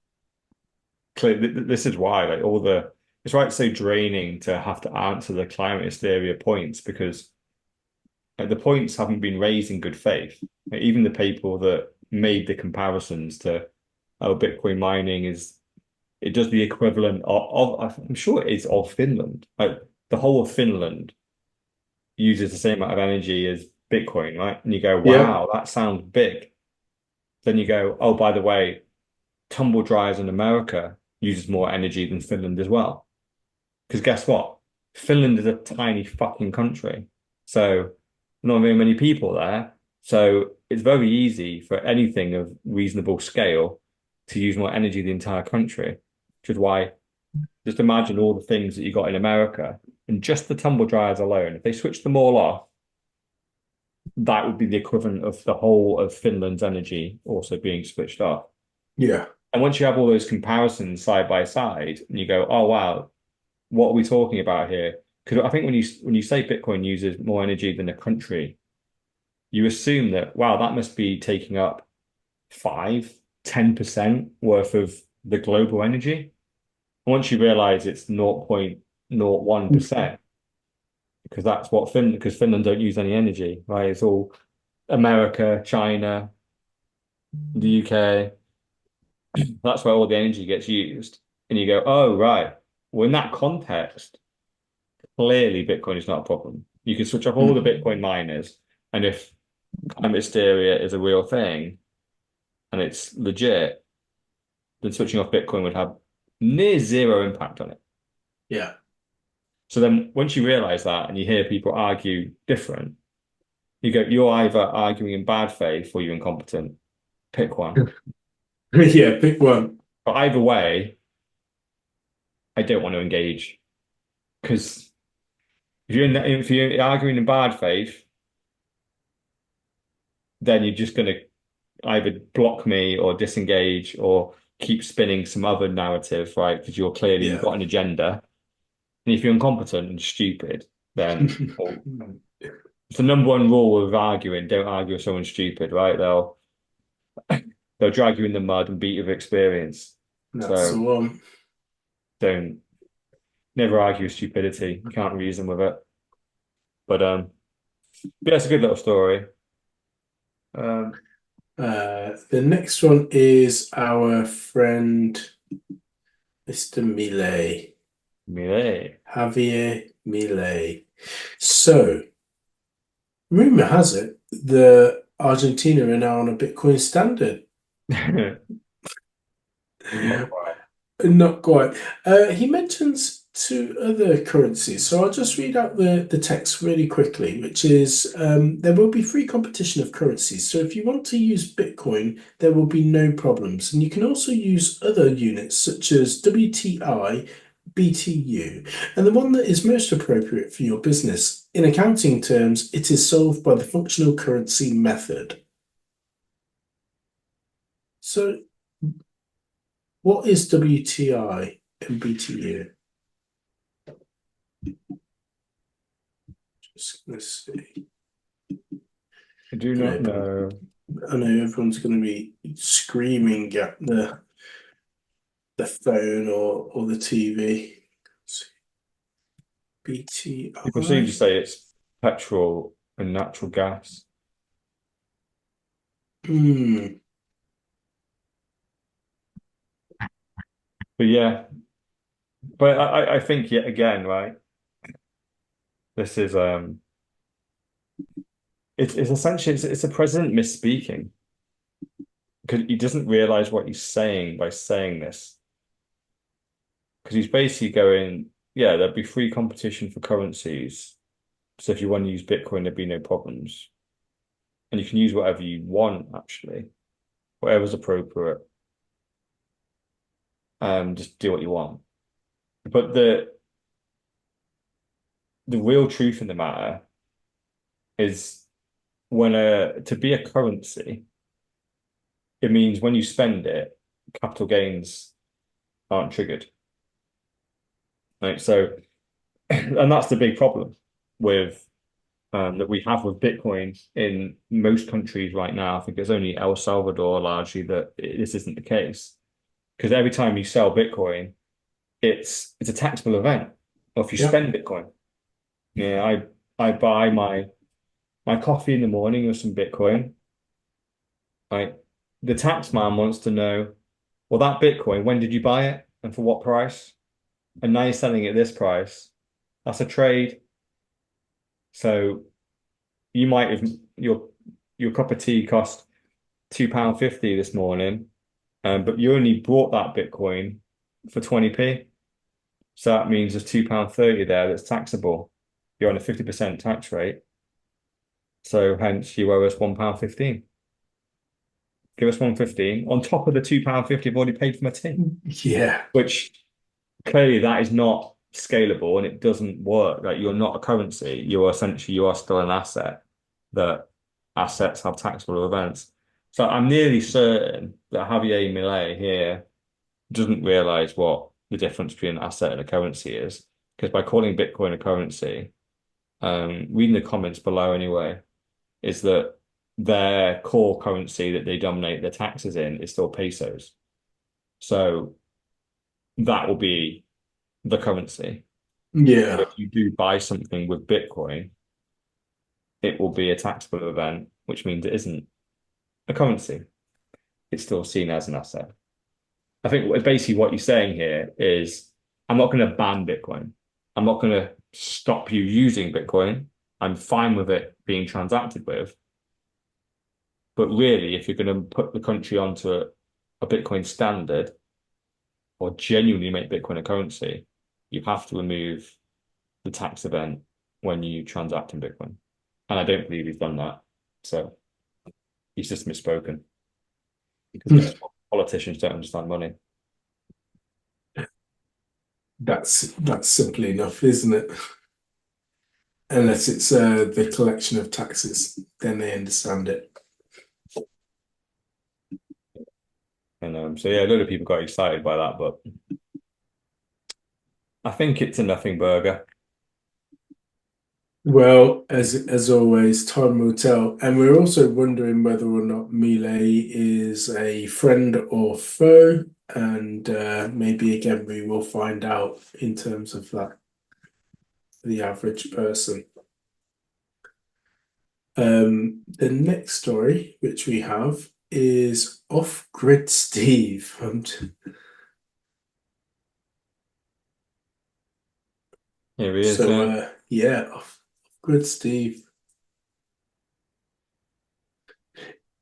clear this is why like all the it's why it's so draining to have to answer the climate hysteria points because like, the points haven't been raised in good faith. Like, even the people that made the comparisons to Bitcoin mining is it does the equivalent of I'm sure it is of Finland. Like the whole of Finland uses the same amount of energy as Bitcoin, right? And you go, Yeah. wow, that sounds big. Then you go, oh, by the way, tumble dryers in America uses more energy than Finland as well. Because guess what? Finland is a tiny fucking country. So not very many people there. So it's very easy for anything of reasonable scale to use more energy than the entire country, which is why just imagine all the things that you got in America and just the tumble dryers alone. If they switched them all off, that would be the equivalent of the whole of Finland's energy also being switched off. Yeah. And once you have all those comparisons side by side, and you go, "Oh wow, what are we talking about here?" Because I think when you say Bitcoin uses more energy than a country, you assume that wow, that must be taking up 5, 10% worth of the global energy. Once you realize it's 0.01%, because that's what Finland, because Finland don't use any energy, right? It's all America, China, the UK. That's where all the energy gets used. And you go, oh, right. Well, in that context, clearly Bitcoin is not a problem. You can switch off all the Bitcoin miners. And if climate hysteria is a real thing and it's legit, then switching off Bitcoin would have near zero impact on it. Yeah. So then once you realize that and you hear people argue different, you go, you're either arguing in bad faith or you're incompetent. Pick one. Yeah, pick one. But either way, I don't want to engage because if you're arguing in bad faith, then you're just going to either block me or disengage or keep spinning some other narrative, right? Because you've Yeah. got an agenda. And if you're incompetent and stupid, then well, it's the number one rule of arguing: don't argue with someone stupid, right? They'll drag you in the mud and beat you with experience. That's the So one. don't never argue with stupidity. You can't reason with it. But yeah, it's a good little story. The next one is our friend Mr. Millet. Millet. Javier Millet. So, rumor has it that Argentina are now on a Bitcoin standard. Not quite. Not quite. He mentions two other currencies. So I'll just read out the text really quickly, which is there will be free competition of currencies. So if you want to use Bitcoin, there will be no problems. And you can also use other units such as WTI, BTU, and the one that is most appropriate for your business. In accounting terms, it is solved by the functional currency method. So what is WTI and BTU? Just gonna see. I do not know. I know everyone's going to be screaming at the phone or the TV. People seem to BTI. say it's petrol and natural gas. Hmm. But yeah, but I think yet again, right? This is it's essentially it's a president misspeaking because he doesn't realize what he's saying by saying this. Because he's basically going, yeah, there'd be free competition for currencies. So if you want to use Bitcoin, there'd be no problems. And you can use whatever you want, actually, whatever's appropriate. Just do what you want. But the real truth in the matter is when to be a currency, it means when you spend it, capital gains aren't triggered. Right. So, and that's the big problem with that we have with Bitcoin in most countries right now. I think it's only El Salvador largely that this isn't the case. because every time you sell Bitcoin, it's a taxable event. Or if you Yeah. spend Bitcoin, yeah, I buy my coffee in the morning with some Bitcoin. Like the tax man wants to know, well, that Bitcoin, when did you buy it and for what price? And now you're selling it at this price. That's a trade. So you might have your cup of tea cost £2.50 this morning, but you only bought that Bitcoin for 20p. So that means there's £2.30 there that's taxable. You're on a 50% tax rate. So hence you owe us £1.15. Give us £1.15 on top of the £2.50 I've already paid for my tea, Yeah. which clearly that is not scalable and it doesn't work. Like you're not a currency. You are still an asset that assets have taxable events. So I'm nearly certain that Javier Milei here doesn't realize what the difference between an asset and a currency is. Because by calling Bitcoin a currency, reading the comments below anyway, is that their core currency that they dominate their taxes in is still pesos. So that will be the currency. Yeah. If you do buy something with Bitcoin, it will be a taxable event, which means it isn't a currency. It's still seen as an asset. I think basically what you're saying here is I'm not going to ban Bitcoin. I'm not going to stop you using Bitcoin. I'm fine with it being transacted with. But really, if you're going to put the country onto a Bitcoin standard or genuinely make Bitcoin a currency, you have to remove the tax event when you transact in Bitcoin. And I don't believe he's done that. So he's just misspoken. Because politicians don't understand money. That's simple enough, isn't it? Unless it's the collection of taxes, then they understand it. And so yeah, a lot of people got excited by that, but I think it's a nothing burger. Well, as always, time will tell. And we're also wondering whether or not Milei is a friend or foe. And maybe again, we will find out in terms of that, the average person. The next story, which we have, is Off-Grid Steve. Here he is. Yeah, Off-Grid Steve.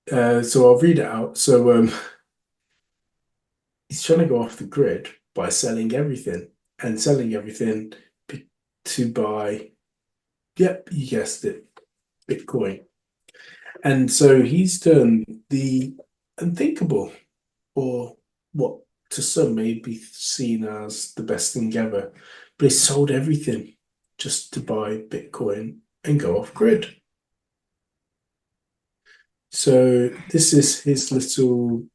So I'll read it out. So he's trying to go off the grid by selling everything to buy, yep, you guessed it, Bitcoin. And so he's done the unthinkable, or what to some may be seen as the best thing ever, but he sold everything just to buy Bitcoin and go off grid. So this is his little,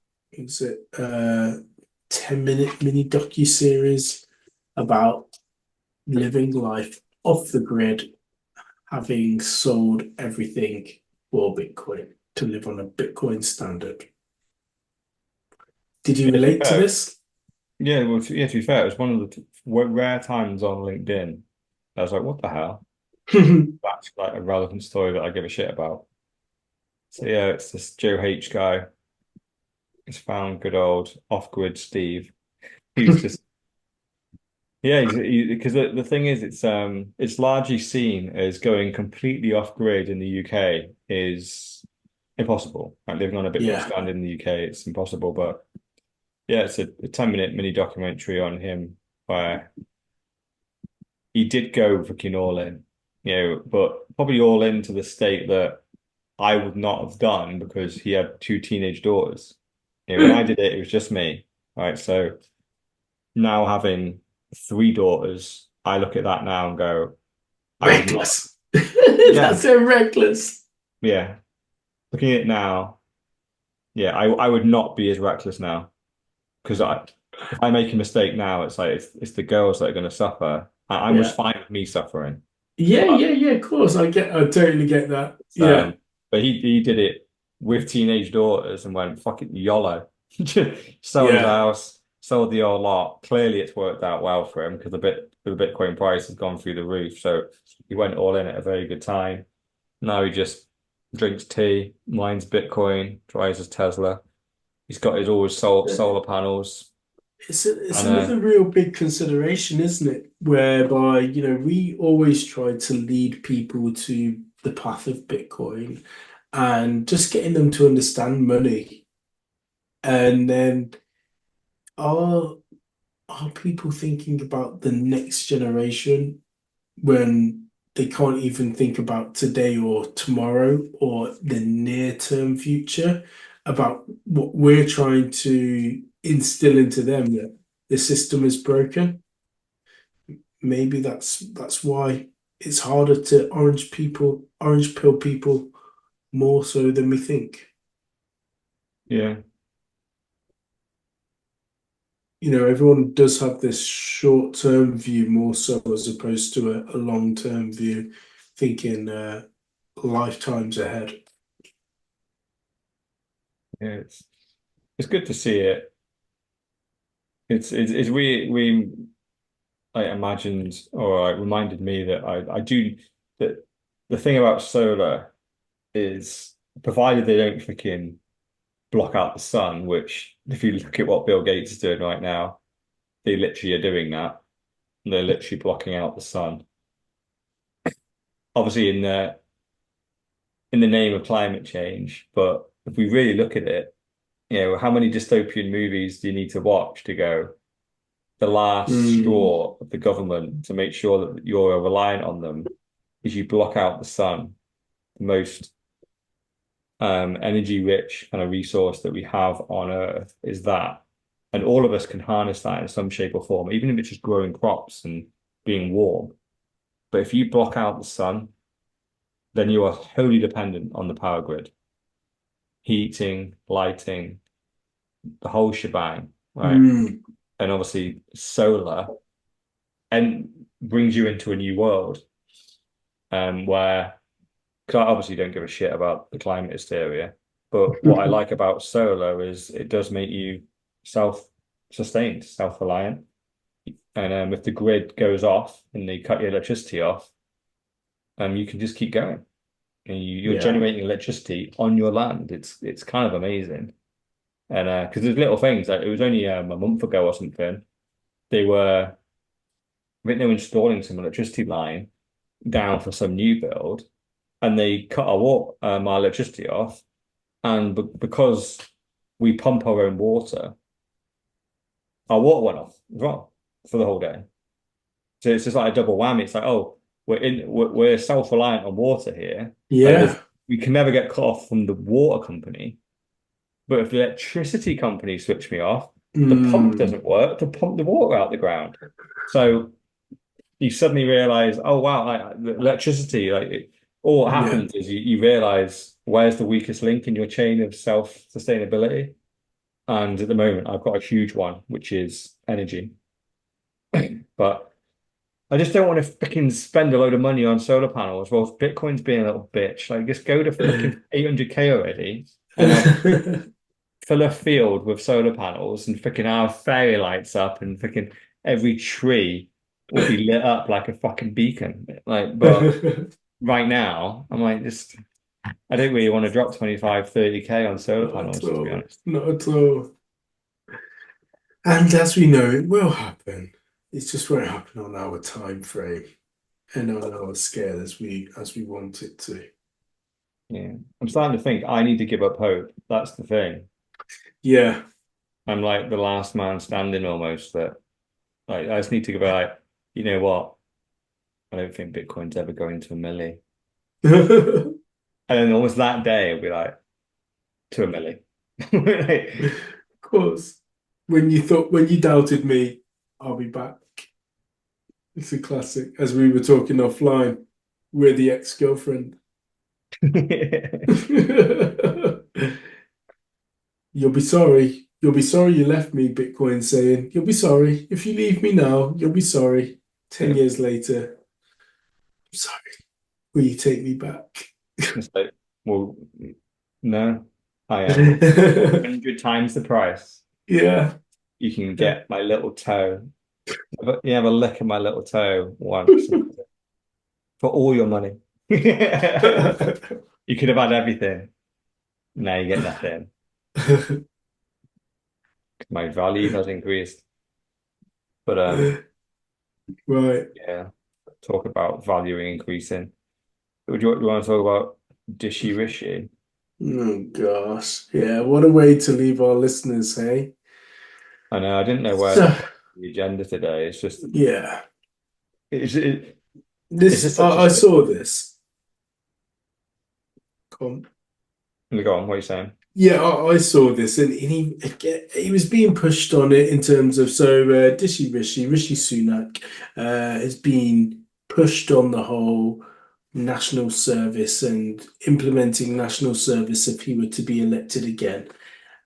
10-minute mini docu-series about living life off the grid, having sold everything for Bitcoin to live on a Bitcoin standard. Did you relate to this? Yeah, well, to be fair, it was one of the rare times on LinkedIn. I was like, what the hell? That's like a relevant story that I give a shit about. So yeah, it's this Joe H guy. He's found good old off-grid Steve. He's just yeah, because the thing is, it's largely seen as going completely off-grid in the UK is impossible. Like living on a Bitcoin standard in the UK, it's impossible. But yeah, it's a 10-minute mini documentary on him where he did go fucking all in, but probably all in to the state that I would not have done because he had two teenage daughters. When I did it, it was just me. Right. So now having three daughters, I look at that now and go, reckless. That's so reckless. Yeah. Looking at it now, yeah, I would not be as reckless now. Because if I make a mistake now, it's like it's the girls that are going to suffer. I was fine with me suffering. Yeah, of course. I totally get that. Yeah. But he did it with teenage daughters and went fucking YOLO. Sold his house, sold the old lot. Clearly, it's worked out well for him because the Bitcoin price has gone through the roof. So he went all in at a very good time. Now he just drinks tea, mines Bitcoin, drives his Tesla. He's got his always solar panels, It's and another real big consideration, isn't it? Whereby, we always try to lead people to the path of Bitcoin and just getting them to understand money. And then are are people thinking about the next generation when they can't even think about today or tomorrow or the near-term future about what we're trying to instill into them that the system is broken? Maybe that's why it's harder to orange pill people more so than we think. yeah, Everyone does have this short-term view more so as opposed to a long-term view, thinking lifetimes ahead. yeah. It's good to see it. It's we I imagined or it reminded me that I do that the thing about solar is provided they don't freaking block out the sun, which if you look at what Bill Gates is doing right now, they literally are doing that. They're literally blocking out the sun. Obviously in the name of climate change, but if we really look at it, how many dystopian movies do you need to watch to go the last Mm, straw of the government to make sure that you're reliant on them is you block out the sun, the most energy rich kind of resource that we have on Earth is that. And all of us can harness that in some shape or form, even if it's just growing crops and being warm. But if you block out the sun, then you are wholly dependent on the power grid, heating, lighting, the whole shebang, right? mm, And obviously solar and brings you into a new world where because I obviously don't give a shit about the climate hysteria, but what I like about solar is it does make you self-sustained, self-reliant. And if the grid goes off and they cut your electricity off, you can just keep going. And you're yeah. generating electricity on your land. It's kind of amazing. And because there's little things like it was only a month ago or something, I think they were installing some electricity line down for some new build, and they cut our electricity off, and because we pump our own water, our water went off as well for the whole day. So it's just like a double whammy. It's like, oh, we're self-reliant on water here. Like Yeah. we can never get cut off from the water company. But if the electricity company switch me off, the pump Mm, doesn't work to pump the water out the ground. So you suddenly realize, oh wow, the electricity, all what yeah. happens is you realize where's the weakest link in your chain of self-sustainability. And at the moment, I've got a huge one, which is energy. But I just don't want to freaking spend a load of money on solar panels. Well, Bitcoin's being a little bitch. Like, just go to freaking 800K already and have fill a field with solar panels and freaking have fairy lights up and freaking every tree will be lit up like a fucking beacon. Like, but right now, I'm like, just I don't really want to drop 25, 30K on solar Not at panels, to be all. honest. Not at all. And as we know, it will happen. It just won't happen on our time frame and on our scale as we want it to. Yeah. I'm starting to think I need to give up hope. That's the thing. Yeah. I'm like the last man standing almost that like I just need to go like, you know what? I don't think Bitcoin's ever going to a milli. Of And then almost that day it'll be like to a milli. course. When you doubted me, I'll be back. It's a classic. As we were talking offline, we're the ex-girlfriend. You'll be sorry. You'll be sorry you left me, Bitcoin saying. You'll be sorry. If you leave me now, you'll be sorry. 10 years later, I'm sorry. Will you take me back? It's like, well, no, I am 100 times the price. Yeah. you can get my little toe. You have a lick of my little toe once for all your money. You could have had everything. Now you get nothing. My value has increased. But Right. yeah, talk about value increasing. Would you want to talk about Dishy Rishi? Oh gosh. Yeah, what a way to leave our listeners, hey? I know I didn't know where So to put the agenda today. It's just yeah. it's This just such a I slip. saw this. Come. Go on, what are you saying? Yeah, I saw this, and he was being pushed on it in terms of Rishi Sunak has been pushed on the whole national service and implementing national service if he were to be elected again.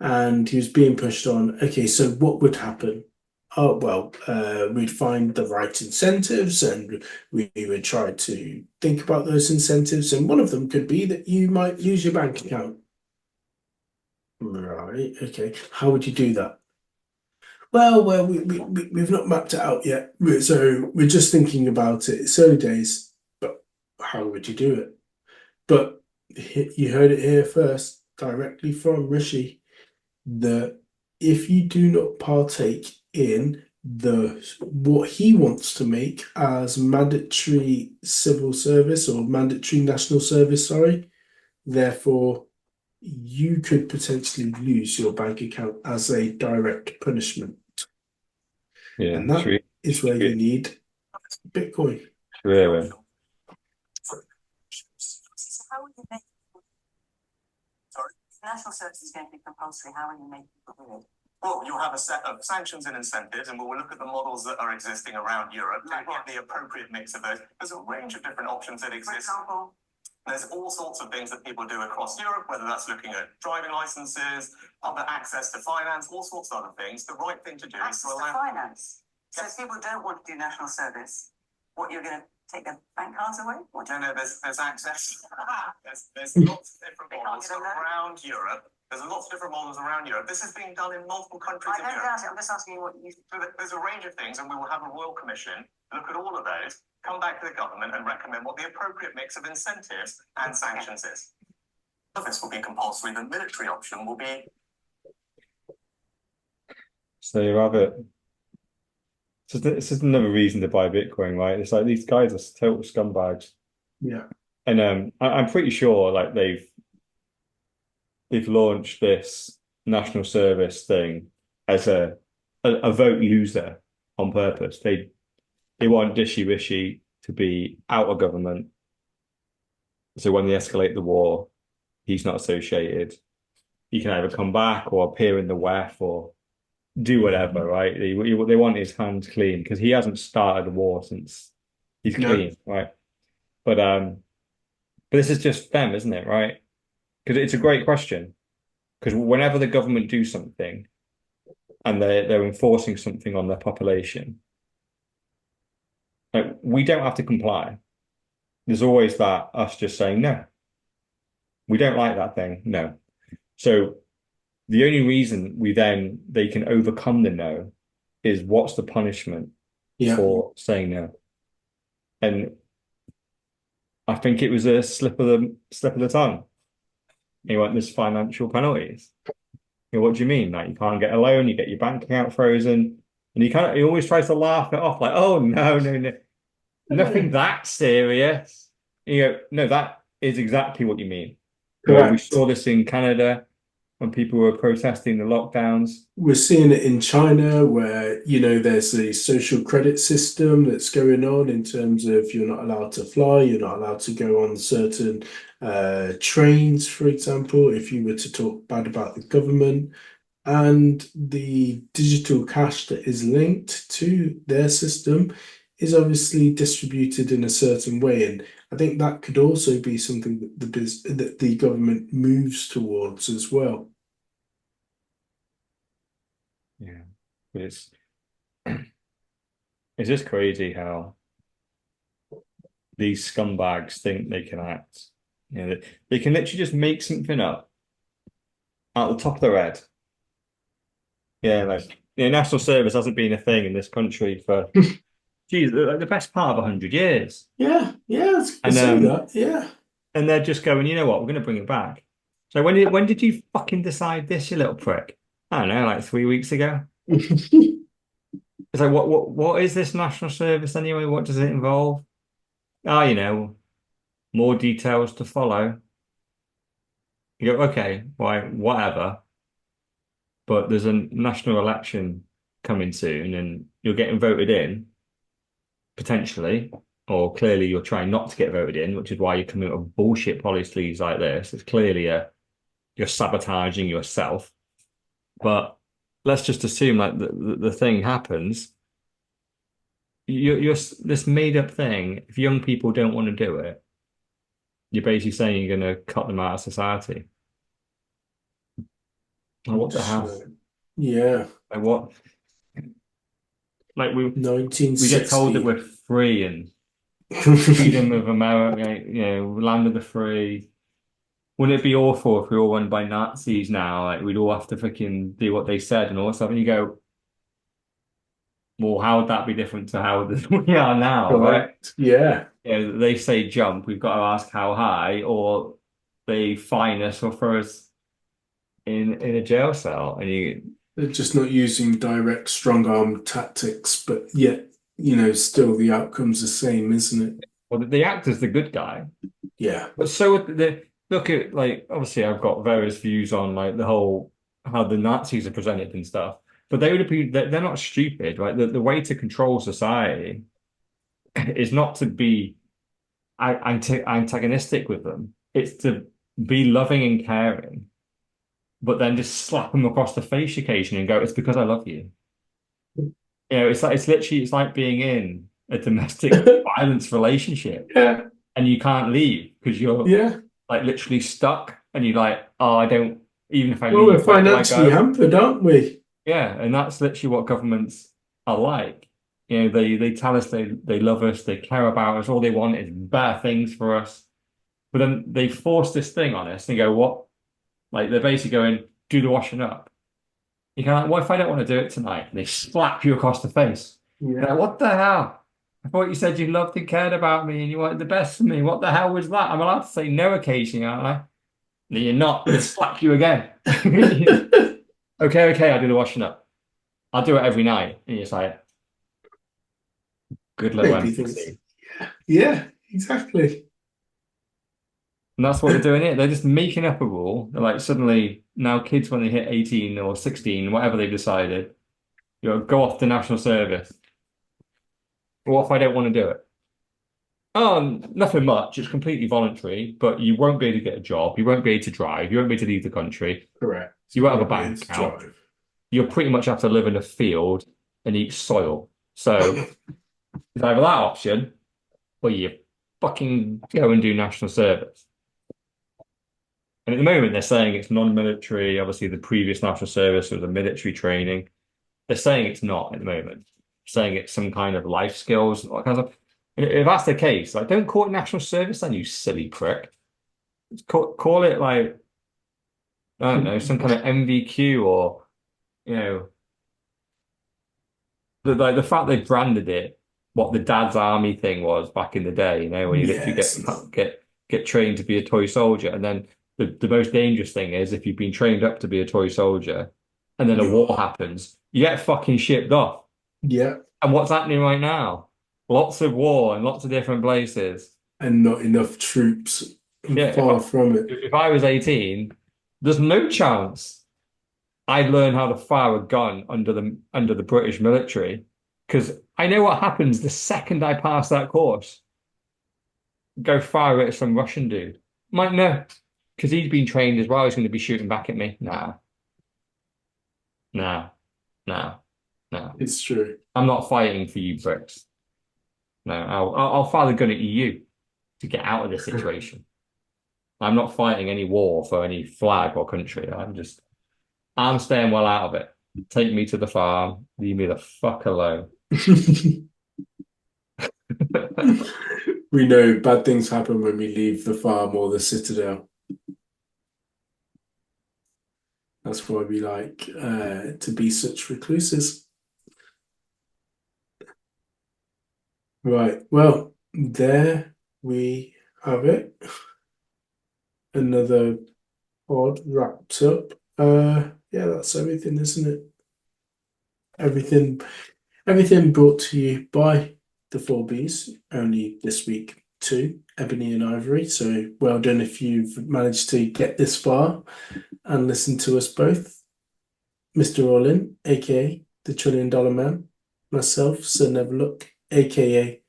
And he was being pushed on, okay, so what would happen? Oh, well, we'd find the right incentives and we would try to think about those incentives. And one of them could be that you might lose your bank account. Right, okay. How would you do that? We've not mapped it out yet. So we're just thinking about it. It's early days, but how would you do it? But you heard it here first, directly from Rishi, that if you do not partake in the what he wants to make as mandatory civil service or mandatory national service, sorry, therefore you could potentially lose your bank account as a direct punishment. Yeah, And that is where you should need Bitcoin. really. How will you make national service is going to be compulsory? How will you make people do it? Well, you'll have a set of sanctions and incentives, and we'll look at the models that are existing around Europe to get the appropriate mix of those. There's a range of different options that For exist. example, There's all sorts of things that people do across Europe, whether that's looking at driving licenses, other access to finance, all sorts of other things. The right thing to do is access to to allow. finance. So Yes. if people don't want to do national service, what, you're going to take their bank cards away? What do you There's access. there's lots of different They can't models get on that. around Europe. There's lots of different models around Europe. This is being done in multiple countries I in don't Europe. doubt it. I'm just asking you what you. So there's a range of things, and we will have a royal commission look at all of those, come back to the government and recommend what the appropriate mix of incentives and sanctions is. This will be compulsory. The military option will be. So you have it. It's just another reason to buy Bitcoin, right? It's like these guys are total scumbags. Yeah. And I'm pretty sure like they've launched this national service thing as a vote loser on purpose. They want Dishy Rishi to be out of government. So when they escalate the war, he's not associated. He can either come back or appear in the WEF or do whatever, right? They want his hands clean because he hasn't started a war since he's No. clean, right? But this is just them, isn't it, right? Because it's a great question. Because whenever the government do something and they're enforcing something on their population, like, we don't have to comply. There's always that us just saying no. We don't like that thing, no. So the only reason they can overcome the no is what's the punishment for saying no. And I think it was a slip of the tongue. You want this financial penalties. What do you mean? Like you can't get a loan, you get your bank account frozen, and he always tries to laugh it off, like, oh no, nothing that serious. No, that is exactly what you mean. We saw this in Canada when people were protesting the lockdowns. We're seeing it in China where, there's a social credit system that's going on in terms of you're not allowed to fly, you're not allowed to go on certain trains, for example, if you were to talk bad about the government. And the digital cash that is linked to their system is obviously distributed in a certain way. And I think that could also be something that the government moves towards as well. Yeah, but it's just crazy how these scumbags think they can act. They can literally just make something up out the top of their head. Yeah, like national service hasn't been a thing in this country for, geez, like the best part of 100 years. Yeah, I And say that. Yeah. and they're just going, you know what, we're going to bring it back. So when did you fucking decide this, you little prick? I don't know, like 3 weeks ago. It's like, what is this national service anyway? What does it involve? Oh, more details to follow. You go, okay, why, whatever. But there's a national election coming soon, and you're getting voted in, potentially, or clearly you're trying not to get voted in, which is why you're coming up with bullshit policies like this. It's clearly you're sabotaging yourself. But let's just assume like the thing happens. You're this made up thing. If young people don't want to do it, you're basically saying you're going to cut them out of society. Like, what the hell? Yeah. Like what? Like we get 1960. told that we're free and freedom of America, land of the free. Wouldn't it be awful if we all run by Nazis now? Like we'd all have to freaking do what they said and all that stuff. And you go, well, how would that be different to how we are now, right? Yeah. They say jump, we've got to ask how high, or they fine us or throw us in a jail cell. And They're just not using direct strong arm tactics, but yet, still the outcome's the same, isn't it? well, the actor's the good guy. Yeah. But so look at, like, obviously I've got various views on like the whole how the Nazis are presented and stuff, but they're not stupid, right? The way to control society is not to be antagonistic with them. It's to be loving and caring, but then just slap them across the face occasionally and go, "It's because I love you." It's like being in a domestic violence relationship, Yeah. and you can't leave because you're like literally stuck, and you're like, "Oh, I don't." Even if I Well, leave, we're financially hampered, aren't we? Yeah, and that's literally what governments are like. They tell us they love us, they care about us, all they want is better things for us. But then they force this thing on us and go, what? Like they're basically going, do the washing up. You go like, what if I don't want to do it tonight? And they slap you across the face. You're like, what the hell? I thought you said you loved and cared about me and you wanted the best for me. What the hell was that? I'm allowed to say no occasionally, aren't I? No, you're not. They slap you again. Okay, I'll do the washing up. I'll do it every night. And you're just like, good little empathy. Yeah, exactly. And that's what they're doing here. They're just making up a rule. They're like, suddenly, now kids, when they hit 18 or 16, whatever they've decided, go off to national service. What if I don't want to do it? Oh, nothing much. It's completely voluntary, but you won't be able to get a job. You won't be able to drive. You won't be able to leave the country. Correct. You won't have a bank account. You'll pretty much have to live in a field and eat soil. So it's either that option or you fucking go and do national service. And at the moment, they're saying it's non-military. Obviously, the previous national service was a military training. They're saying it's not at the moment. Saying it's some kind of life skills, all that kind of stuff. If that's the case, like, don't call it national service then, you silly prick. Call it like, I don't know, some kind of MVQ or, the fact they branded it, what the dad's army thing was back in the day, when you literally get trained to be a toy soldier. And then the most dangerous thing is if you've been trained up to be a toy soldier and then a war happens, you get fucking shipped off. Yeah. And what's happening right now? Lots of war in lots of different places. And not enough troops far from it. If I was 18, there's no chance I'd learn how to fire a gun under the British military, because I know what happens the second I pass that course. Go fire it at some Russian dude. Might know, because he's been trained as well. He's going to be shooting back at me. No. It's true. I'm not fighting for you Brits. No, I'll fire the gun at you to get out of this situation. I'm not fighting any war for any flag or country. I'm staying well out of it. Take me to the farm. Leave me the fuck alone. We know bad things happen when we leave the farm or the citadel. That's why we like to be such recluses. Right, well, there we have it. Another pod wrapped up. Yeah, that's everything, isn't it? Everything brought to you by the 4Bs, only this week too, Ebony and Ivory. So well done if you've managed to get this far and listen to us both. Mr. Orlin, aka the $1 Trillion Man, myself, Sir Neverlook, aka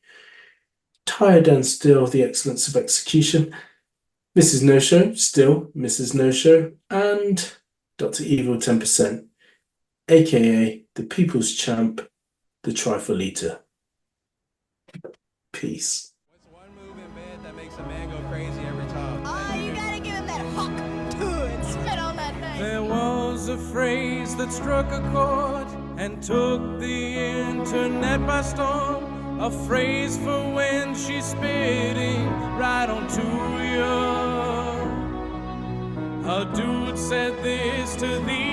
Tired and Still the Excellence of Execution, Mrs. No Show, still Mrs. No Show, and Dr. Evil 10%, aka the People's Champ, the Trifle Eater. Peace. What's one move in bed that makes a man go crazy every time? Oh, you gotta give him that hawk to it. Spit on that thing. There was a phrase that struck a chord and took the internet by storm. A phrase for when she's spitting right onto you. A dude said this to the